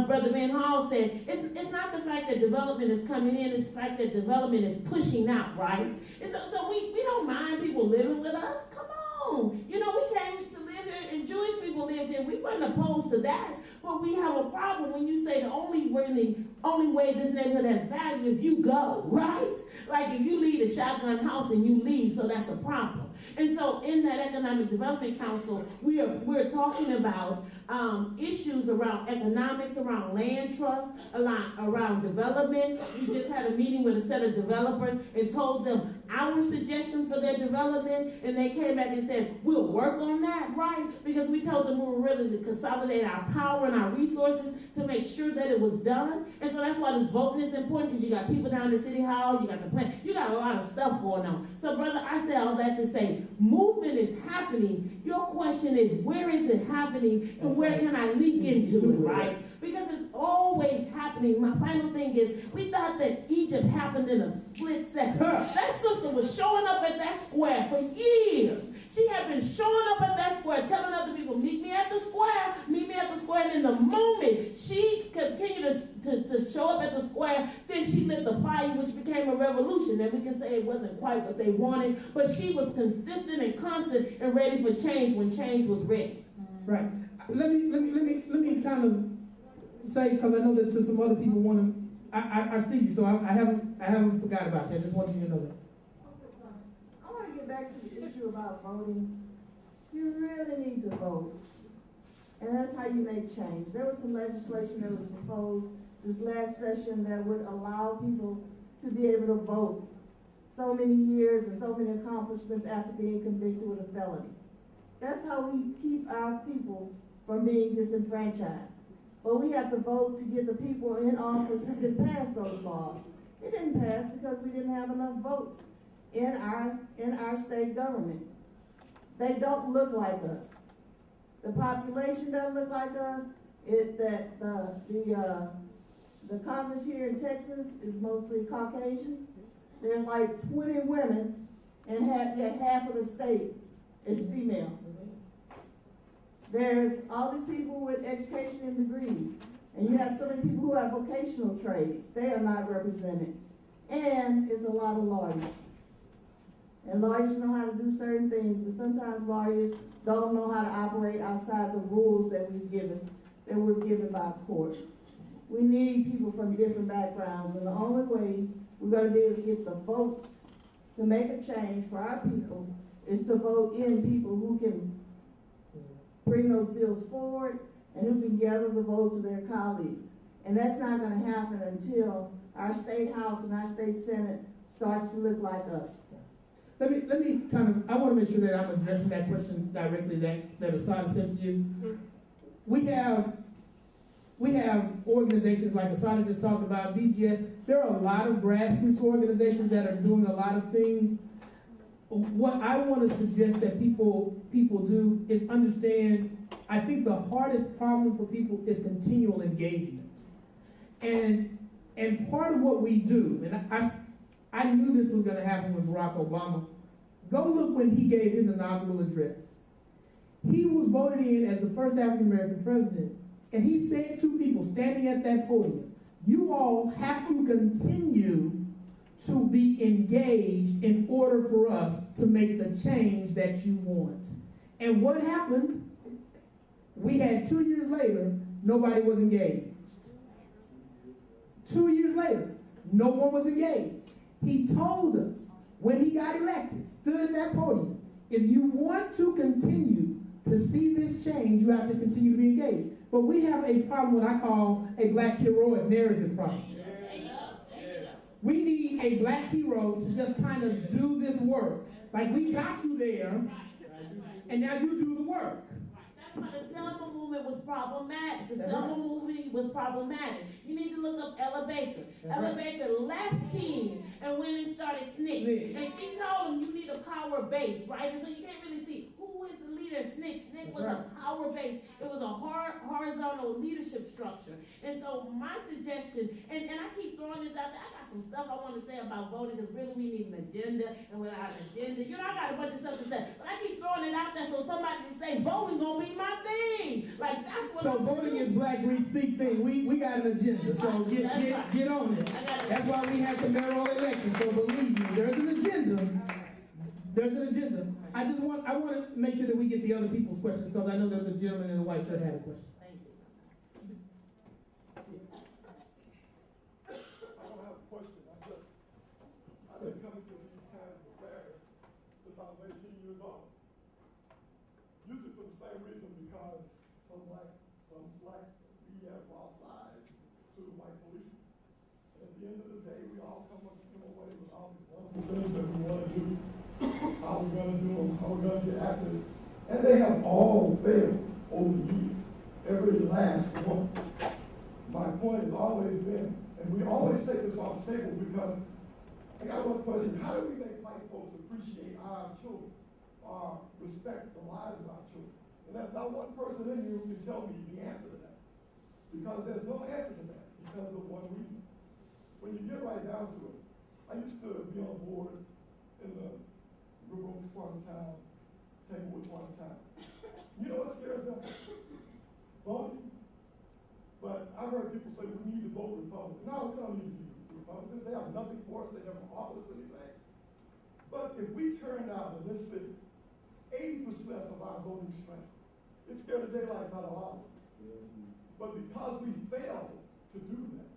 Brother Van Hall said, it's not the fact that development is coming in, it's the fact that development is pushing out, right? And so we don't mind people living with us. Come on. You know, we came to live here, and Jewish people lived here. We weren't opposed to that. But we have a problem when you say the only way this neighborhood has value if you go, right? Like if you leave a shotgun house and you leave, so that's a problem. And so in that Economic Development Council, we're talking about issues around economics, around land trust, around development. We just had a meeting with a set of developers and told them our suggestion for their development, and they came back and said, we'll work on that, right? Because we told them we were ready to consolidate our power and our resources to make sure that it was done. And so that's why this voting is important, because you got people down in City Hall, you got the plan, you got a lot of stuff going on. So brother, I say all that to say, movement is happening. Your question is, where is it happening, and where can I link into it, right? Because it's always happening. My final thing is, we thought that Egypt happened in a split second. That sister was showing up at that square for years. She had been showing up at that square, telling other people, meet me at the square, meet me at the square. And in the moment she continued to show up at the square, then she lit the fire, which became a revolution. And we can say it wasn't quite what they wanted, but she was consistent and constant and ready for change when change was ready. Right. Let me kind of say, because I know that some other people want to. I see you, so I haven't forgot about you. I just want you to know that. I want to get back to the issue about voting. You really need to vote, and that's how you make change. There was some legislation that was proposed this last session that would allow people to be able to vote so many years and so many accomplishments after being convicted with a felony. That's how we keep our people from being disenfranchised. But we have to vote to get the people in office who can pass those laws. It didn't pass because we didn't have enough votes in our state government. They don't look like us. The population doesn't look like us. The Congress here in Texas is mostly Caucasian. There's like 20 women, and half of the state is female. There's all these people with education and degrees, and you have so many people who have vocational trades. They are not represented. And it's a lot of lawyers. And lawyers know how to do certain things, but sometimes lawyers don't know how to operate outside the rules that we're given by court. We need people from different backgrounds, and the only way we're going to be able to get the votes to make a change for our people is to vote in people who can bring those bills forward and who can gather the votes of their colleagues. And that's not going to happen until our state house and our state senate starts to look like us. Let me I want to make sure that I'm addressing that question directly that Asada said to you. We have have organizations like Asana just talked about, BGS. There are a lot of grassroots organizations that are doing a lot of things. What I want to suggest that people do is understand, I think the hardest problem for people is continual engagement. And part of what we do, and I knew this was going to happen with Barack Obama. Go look when he gave his inaugural address. He was voted in as the first African-American president, and he said to people standing at that podium, you all have to continue to be engaged in order for us to make the change that you want. And what happened? We had 2 years later, nobody was engaged. 2 years later, no one was engaged. He told us when he got elected, stood at that podium, if you want to continue to see this change, you have to continue to be engaged. But we have a problem, what I call a black heroic narrative problem. We need a black hero to just kind of do this work. Like, we got you there, and now you do the work. That's why the Selma movement was problematic. The Selma movement was problematic. You need to look up Ella Baker. Ella Baker left King and went and started SNCC. And she told him you need a power base, right? And so you can't really see who is the leader. SNCC. SNCC was a power base. It was a horizontal leadership structure. And so my suggestion, and I keep throwing this out there, I got some stuff I want to say about voting because really we need an agenda. And without an agenda, I got a bunch of stuff to say. But I keep throwing it out there so somebody can say voting gonna be my thing. Like, that's what. So voting is Black Greek Speak thing. We got an agenda. So get on it. That's why we have the mayoral election. So believe me, there's an agenda. There's an agenda. I want to make sure that we get the other people's questions because I know there's a gentleman in the white shirt had a question. Thank you. I don't have a question. I've been coming to these kinds of affairs since I was 18 years old. Usually for the same reason, because some blacks, we have lost lives to the white police. And at the end of the day, we all come away with all these wonderful things that we want to do, how we're going to do them, how we're going to get after it. And they have all failed over the years, every last one. My point has always been, and we always take this off the table because I got one question: how do we make white folks appreciate our children or respect the lives of our children? And there's not one person in here who can tell me the answer to that. Because there's no answer to that because of one reason. When you get right down to it, I used to be on board in the River Oaks part of town, Tanglewood part of town. You know what scares them? Voting. But I've heard people say we need to vote Republican. No, we don't need to be Republicans. They have nothing for us. They never offered us anything. But if we turned out in this city 80% of our voting strength, it scared the daylights out of all of us. But because we failed to do that,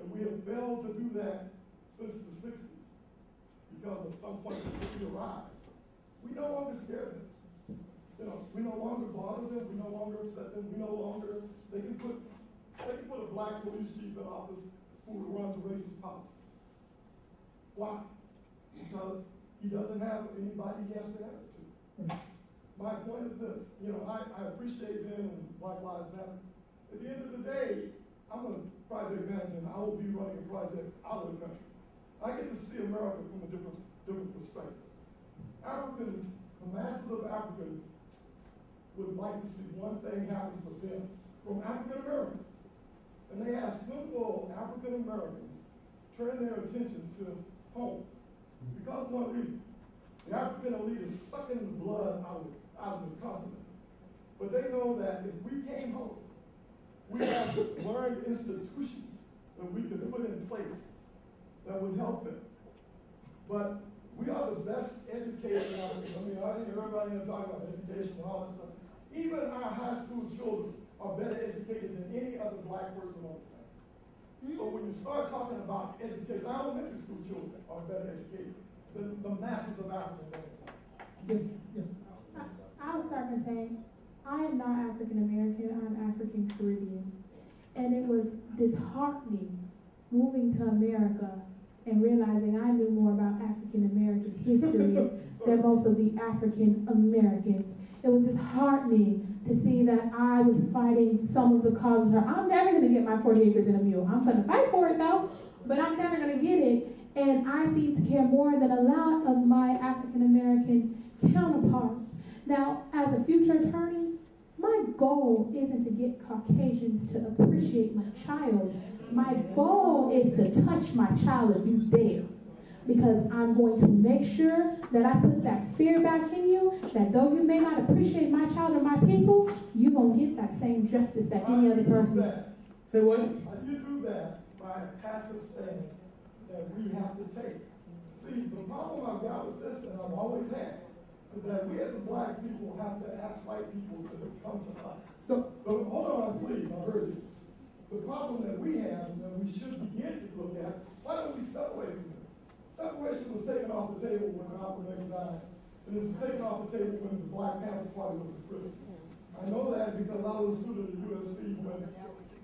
and we have failed to do that since the 60s, because of some point we arrived, we no longer scare them. We no longer bother them. We no longer upset them. We no longer, they can put a black police chief in office who runs racist policy. Why? Because he doesn't have anybody he has to answer to. My point is this, I appreciate them and Black Lives Matter. At the end of the day, I'm a project manager and I will be running a project out of the country. I get to see America from a different perspective. Africans, the masses of Africans would like to see one thing happen for them from African Americans. And they ask, when will African Americans turn their attention to home? Because of one reason. The African elite is sucking the blood out of the continent. But they know that if we came home, we have learned institutions that we could put in place that would help them. But we are the best educated Africans. I think everybody here talking about education and all that stuff. Even our high school children are better educated than any other black person on the planet. So when you start talking about education, our elementary school children are better educated than the masses of Africans on the planet. Yes. I'll start by saying, I am not African American, I'm African Caribbean. And it was disheartening moving to America and realizing I knew more about African American history than most of the African Americans. It was disheartening to see that I was fighting some of the causes. I'm never going to get my 40 acres and a mule. I'm going to fight for it though, but I'm never going to get it. And I seem to care more than a lot of my African American counterparts. Now, as a future attorney, my goal isn't to get Caucasians to appreciate my child. My goal is to touch my child if you dare. Because I'm going to make sure that I put that fear back in you, that though you may not appreciate my child or my people, you're going to get that same justice that any other person. Say what? You do that by a passive stand that we have to take. See, the problem I've got with this, and I've always had, is that we as the black people have to ask white people to come to us. But hold on, please, I heard you. The problem that we have, and that we should begin to look at, why don't we separate from it? Separation was taken off the table when Malcolm X died, and it was taken off the table when the Black Panther Party was in prison. I know that because I was a student at USC when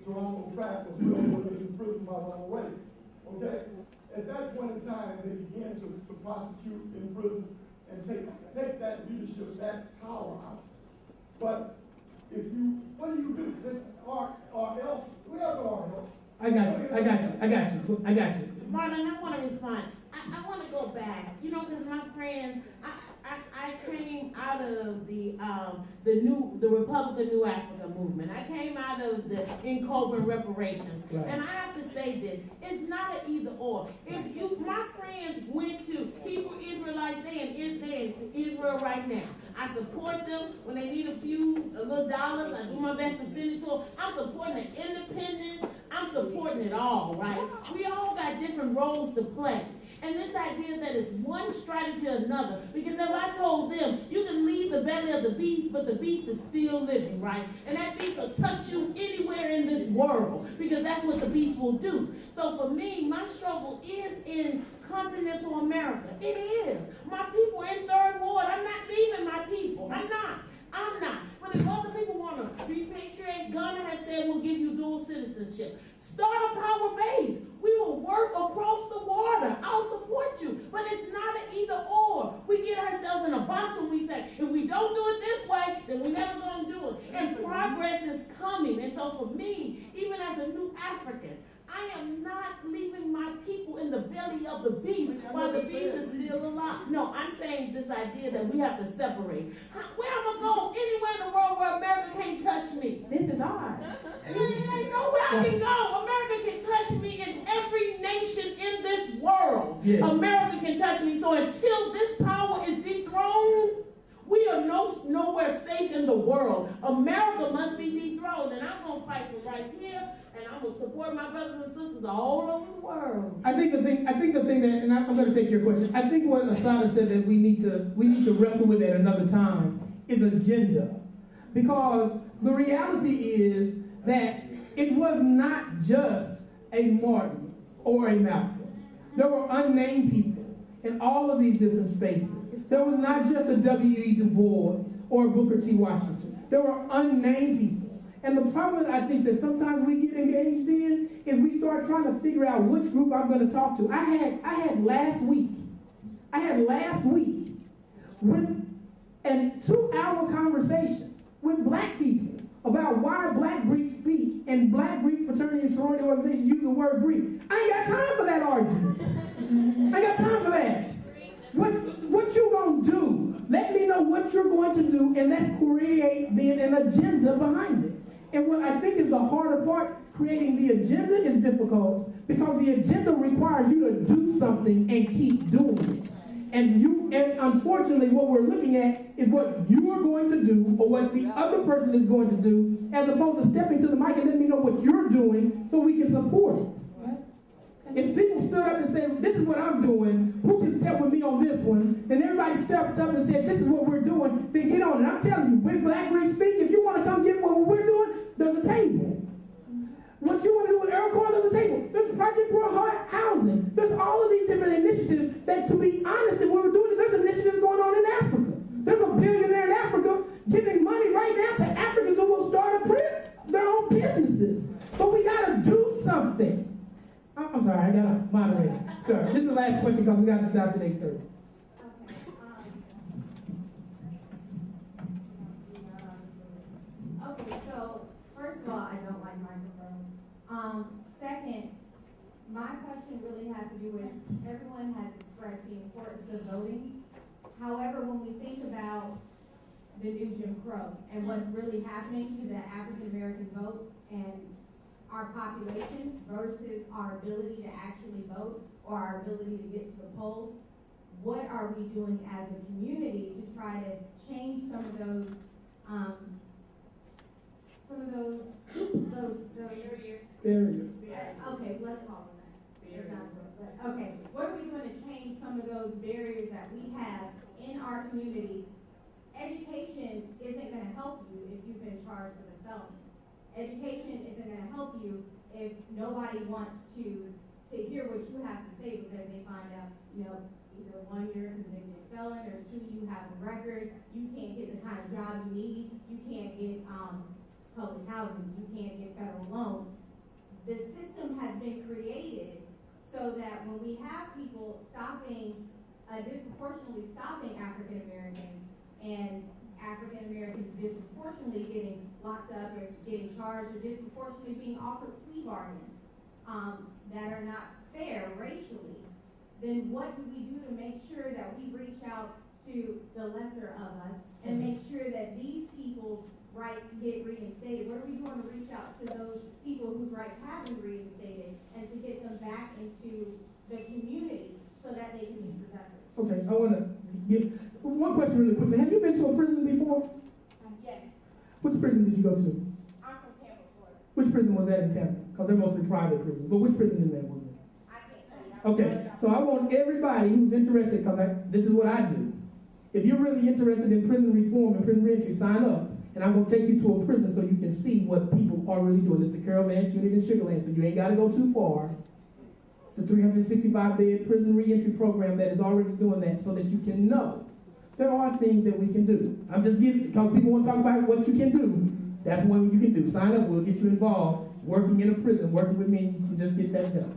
Geronimo Pratt was in prison by Ronald Reagan. Okay? At that point in time, they began to prosecute in prison and take that leadership, that power out. But if you, what do? This or else, we have no else. I got you. Marlon, I want to respond. I want to go back, because my friends, I came out of the Republican New Africa movement. I came out of the Incoben reparations. Right. And I have to say this, it's not an either or. If my friends went to Hebrew Israelites, they're in Israel right now. I support them when they need a little dollars. I do my best to send it to them. I'm supporting the independence. I'm supporting it all, right? We all got different roles to play. And this idea that it's one strategy or another, because if I told them, you can leave the belly of the beast, but the beast is still living, right? And that beast will touch you anywhere in this world, because that's what the beast will do. So for me, my struggle is in continental America. It is. My people in Third Ward, I'm not leaving my people. I'm not. But if other people want to repatriate, Ghana has said we'll give you dual citizenship. Start a power base. We will work across the water. I'll support you. But it's not an either or. We get ourselves in a box when we say, if we don't do it this way, then we're never going to do it. And progress is coming. And so for me, even as a new African, I am not leaving my people in the belly of the beast while the beast is still alive. No, I'm saying this idea that we have to separate. Where am I going? Anywhere in the world where America can't touch me. This is ours. There ain't nowhere I can go. America can touch me in every nation in this world. Yes. America can touch me. So until this power is dethroned, we are nowhere safe in the world. America must be dethroned. And I'm going to fight for right here. And I'm going to support my brothers and sisters all over the world. I think the thing that, and I'm going to take your question. I think what Asada said that we need to wrestle with at another time is agenda, because the reality is that it was not just a Martin or a Malcolm. There were unnamed people in all of these different spaces. There was not just a W.E. Du Bois or Booker T. Washington. There were unnamed people. And the problem that I think that sometimes we get engaged in is we start trying to figure out which group I'm going to talk to. I had last week with a 2-hour conversation with black people about why black Greeks speak and black Greek fraternity and sorority organizations use the word Greek. I ain't got time for that argument. I ain't got time for that. What you gonna do? Let me know what you're going to do, and let's create then an agenda behind it. And what I think is the harder part, creating the agenda is difficult because the agenda requires you to do something and keep doing it. And unfortunately, what we're looking at is what you are going to do or what the other person is going to do, as opposed to stepping to the mic and letting me know what you're doing so we can support it. If people stood up and said, this is what I'm doing, who can step with me on this one? And everybody stepped up and said, this is what we're doing, then get on it. I'm telling you, when Black Greeks speak, if you want to come get what we're doing, there's a table. What you want to do with AmeriCorps, there's a table. There's Project World Housing. There's all of these different initiatives that, to be honest, if we were doing it, there's initiatives going on in Africa. There's a billionaire in Africa giving money right now to Africans who will start their own businesses. But we got to do something. I'm sorry, I got a moderator. Sir, this is the last question because we got to stop at 8:30. Okay, so first of all, I don't like microphones. Second, my question really has to do with everyone has expressed the importance of voting. However, when we think about the new Jim Crow and what's really happening to the African American vote and our population versus our ability to actually vote or our ability to get to the polls, what are we doing as a community to try to change some of those Barriers. Okay, let's call them that. Okay, what are we doing to change some of those barriers that we have in our community? Education isn't going to help you if you've been charged with a felony. Education isn't going to help you if nobody wants to hear what you have to say because they find out, either 1 year convicted felon or 2 you have a record, you can't get the kind of job you need, you can't get public housing, you can't get federal loans. The system has been created so that when we have people disproportionately stopping African Americans and African Americans disproportionately getting locked up or getting charged or disproportionately being offered plea bargains that are not fair racially, then what do we do to make sure that we reach out to the lesser of us and make sure that these people's rights get reinstated? What are we doing to reach out to those people whose rights have been reinstated and to get them back into the community so that they can be productive? Okay, I want to give one question really quickly. Have you been to a prison before? Yes. Which prison did you go to? I'm from Tampa, Florida. Which prison was that in Tampa? Because they're mostly private prisons. But which prison in that was it? I can't tell you. Okay, so I want everybody who's interested, because this is what I do. If you're really interested in prison reform and prison reentry, sign up. And I'm going to take you to a prison so you can see what people are really doing. It's the Carol Vance Unit in Sugar Land, so you ain't got to go too far. It's a 365-bed prison reentry program that is already doing that so that you can know there are things that we can do. I'm just giving, because people want to talk about what you can do. That's one you can do. Sign up, we'll get you involved. Working in a prison, working with me, you can just get that done.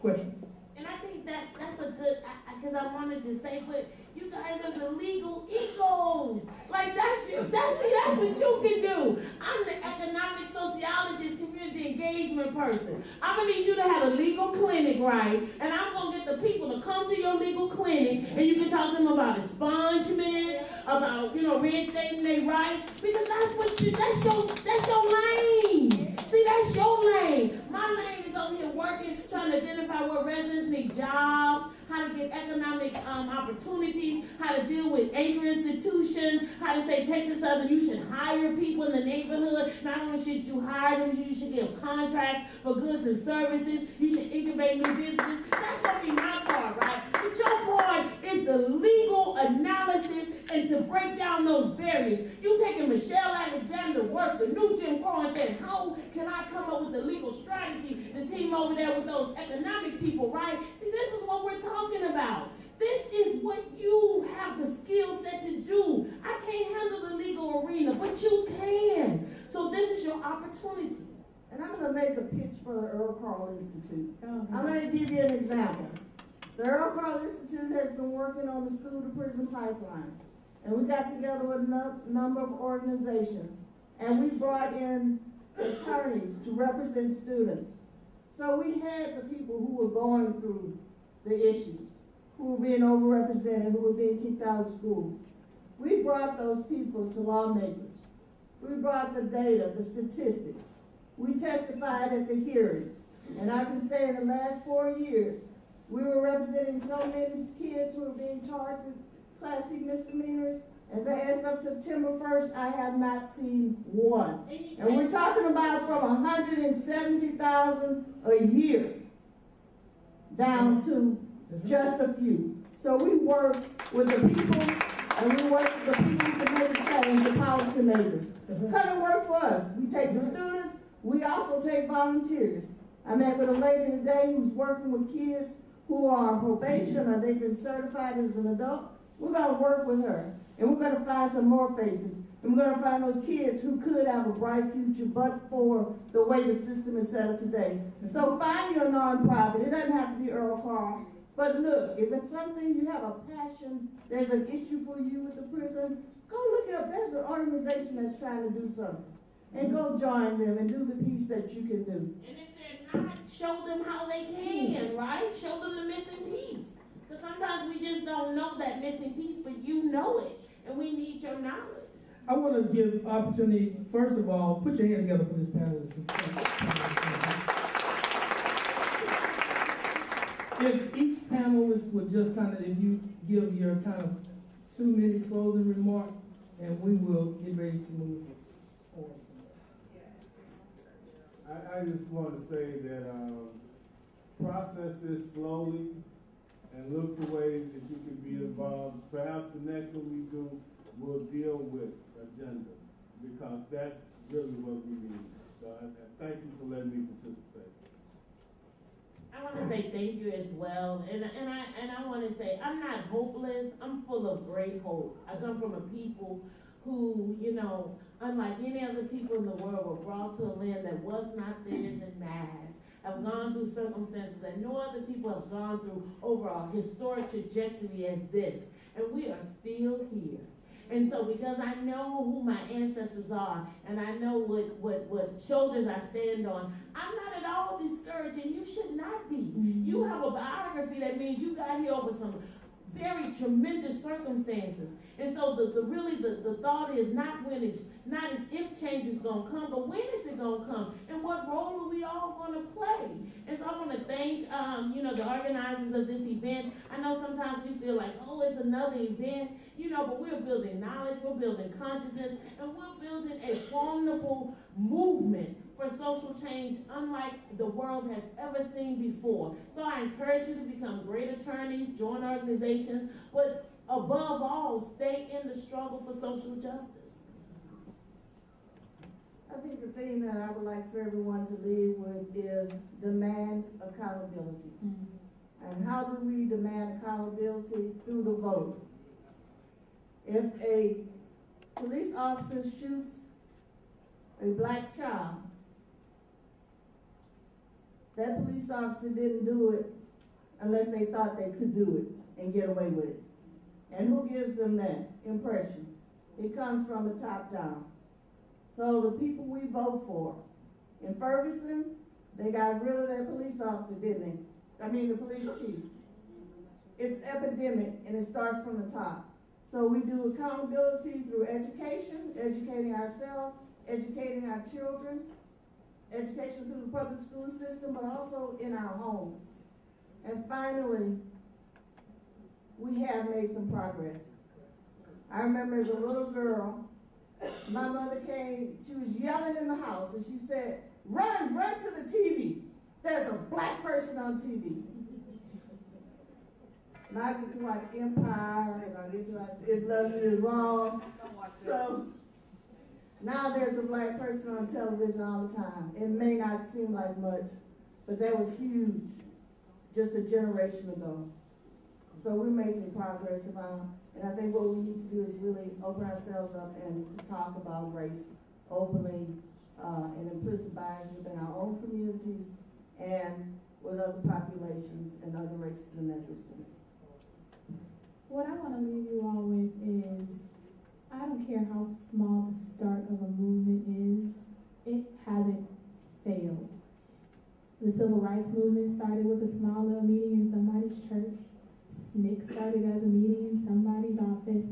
Questions? And I think that's a good, because I wanted to say, but you guys are the legal egos. Like that's what you can do. I'm the economic sociologist, community engagement person. I'm gonna need you to have a legal clinic, right? And I'm gonna get the people to come to your legal clinic and you can talk to them about expungements, about, reinstating their rights, because that's your lane. See, that's your lane. My lane is over here working, trying to identify where residents need jobs, how to get economic opportunities, how to deal with anchor institutions, how to say Texas Southern, you should hire people in the neighborhood. Not only should you hire them, you should give contracts for goods and services. You should incubate new businesses. That's going to be my part, right? But your part is the legal analysis and to break down those barriers. You taking Michelle Alexander work, the new Jim Crow, and saying, how can I come up with a legal strategy to team over there with those economic people, right? See, this is what we're talking about. This is what you have the skill set to do. I can't handle the legal arena, but you can. So this is your opportunity. And I'm going to make a pitch for the Earl Carl Institute. I'm going to give you an example. The Earl Carl Institute has been working on the school-to-prison pipeline. And we got together with a number of organizations. And we brought in attorneys to represent students. So we had the people who were going through the issues, who were being overrepresented, who were being kicked out of schools. We brought those people to lawmakers. We brought the data, the statistics. We testified at the hearings. And I can say in the last 4 years, we were representing so many kids who were being charged with Class C misdemeanors. And as of September 1st, I have not seen one. And we're talking about from 170,000 a year down to just a few. So we work with the people, and we work with the people to make a change, the policymakers. Come and work for us. We take the students, we also take volunteers. I met with a lady today who's working with kids who are on probation or they've been certified as an adult. We're going to work with her, and we're going to find some more faces. And we're gonna find those kids who could have a bright future, but for the way the system is set up today. So find your nonprofit. It doesn't have to be Earl Carl. But look, if it's something you have a passion, there's an issue for you with the prison, go look it up. There's an organization that's trying to do something. And go join them and do the piece that you can do. And if they're not, show them how they can, right? Show them the missing piece. Because sometimes we just don't know that missing piece, but you know it. And we need your knowledge. I want to give opportunity, first of all, put your hands together for this panel. If each panelist would just kind of, if you give your kind of 2-minute closing remark, and we will get ready to move on. I just want to say that process this slowly and look for ways that you can be involved. Perhaps the next one we do will deal with agenda, because that's really what we need. So I thank you for letting me participate. I want to say thank you as well, and I want to say I'm not hopeless. I'm full of great hope. I come from a people who, you know, unlike any other people in the world, were brought to a land that was not theirs en masse, have gone through circumstances that no other people have gone through over a historic trajectory as this, and we are still here. And so because I know who my ancestors are, and I know what shoulders I stand on, I'm not at all discouraged, and you should not be. You have a biography that means you got here over some very tremendous circumstances. And so the thought is not as if change is going to come, but when is it going to come? And what role are we all going to play? And so I want to thank, the organizers of this event. I know sometimes we feel like, oh, it's another event, but we're building knowledge, we're building consciousness, and we're building a formidable movement for social change unlike the world has ever seen before. So I encourage you to become great attorneys, join organizations, but above all, stay in the struggle for social justice. I think the thing that I would like for everyone to leave with is demand accountability. And how do we demand accountability? Through the vote. If a police officer shoots a black child, that police officer didn't do it unless they thought they could do it and get away with it. And who gives them that impression? It comes from the top down. So the people we vote for, in Ferguson, they got rid of their police officer, didn't they? I mean, the police chief. It's epidemic, and it starts from the top. So we do accountability through education, educating ourselves, educating our children, education through the public school system, but also in our homes. And finally, we have made some progress. I remember as a little girl, my mother came, she was yelling in the house, and she said, run to the TV. There's a black person on TV. And I get to watch Empire, and I get to watch If Love You Is Wrong. So now there's a black person on television all the time. It may not seem like much, but that was huge just a generation ago. So we're making progress around, and I think what we need to do is really open ourselves up and to talk about race openly and implicit bias within our own communities and with other populations and other races and ethnicities. What I want to leave you all with is, I don't care how small the start of a movement is, it hasn't failed. The civil rights movement started with a small little meeting in somebody's church. SNCC started as a meeting in somebody's office.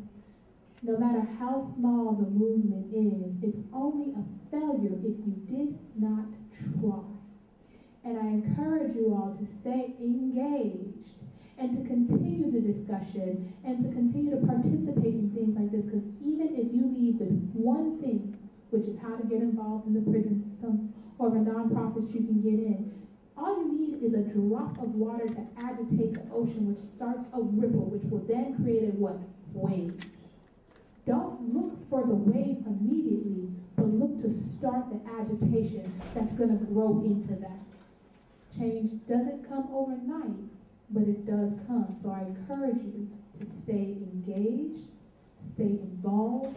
No matter how small the movement is, it's only a failure if you did not try. And I encourage you all to stay engaged and to continue the discussion and to continue to participate in things like this, because even if you leave with one thing, which is how to get involved in the prison system or the nonprofits you can get in, all you need is a drop of water to agitate the ocean, which starts a ripple, which will then create a what? Wave. Don't look for the wave immediately, but look to start the agitation that's going to grow into that. Change doesn't come overnight, but it does come. So I encourage you to stay engaged, stay involved,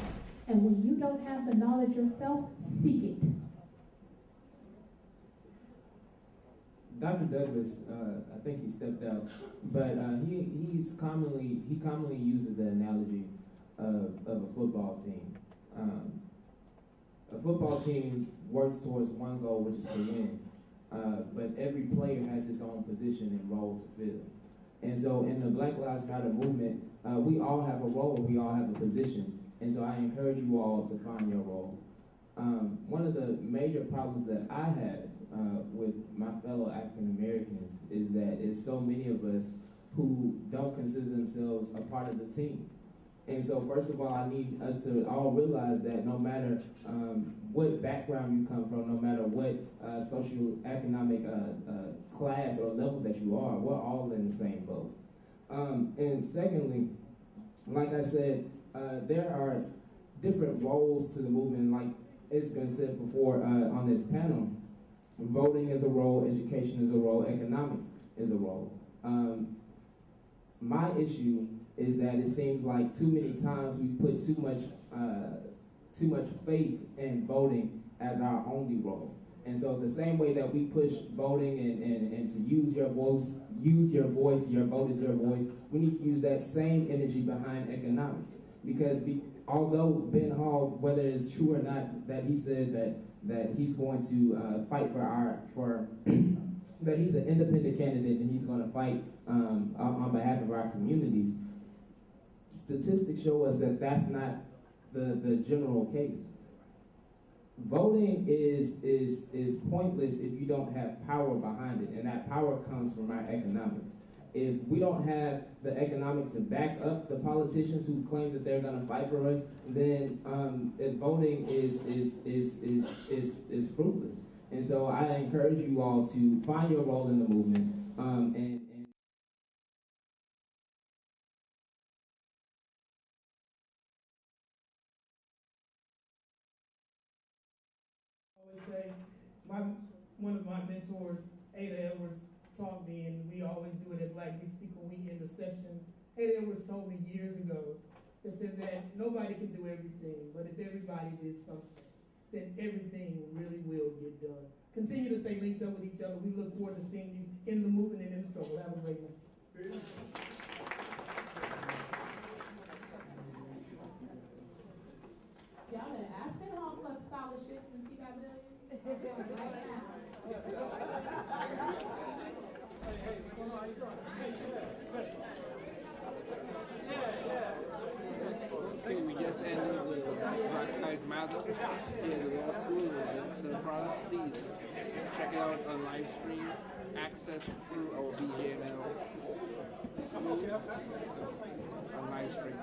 And when you don't have the knowledge yourself, seek it. Dr. Douglas, I think he stepped out, but he commonly uses the analogy of a football team. A football team works towards one goal, which is to win, but every player has his own position and role to fill. And so in the Black Lives Matter movement, we all have a role, we all have a position, and so I encourage you all to find your role. One of the major problems that I have with my fellow African Americans is that it's so many of us who don't consider themselves a part of the team. And so first of all, I need us to all realize that no matter what background you come from, no matter what socioeconomic class or level that you are, we're all in the same boat. And secondly, like I said, there are different roles to the movement. Like it's been said before on this panel, voting is a role, education is a role, economics is a role. My issue is that it seems like too many times we put too much faith in voting as our only role. And so the same way that we push voting and to use your voice, your vote is your voice, we need to use that same energy behind economics. Because although Ben Hall, whether it's true or not, that he said that he's going to fight for that he's an independent candidate and he's going to fight on behalf of our communities, statistics show us that that's not the general case. Voting is pointless if you don't have power behind it, and that power comes from our economics. If we don't have the economics to back up the politicians who claim that they're going to fight for us, then voting is fruitless. And so I encourage you all to find your role in the movement and say, one of my mentors, Ada Edwards, taught me, and we always do it at Black Week Speak when we end the session. Ada Edwards told me years ago, that said that nobody can do everything, but if everybody did something, then everything really will get done. Continue to stay linked up with each other. We look forward to seeing you in the movement and in the struggle. Have a great night. Y'all better ask Ben Hall for a scholarship since he got millions. Right now. Okay, we just ended with Black Lives Matter here at the Law School. It's a product. Please check it out on live stream. Access through our BJNL school on live stream.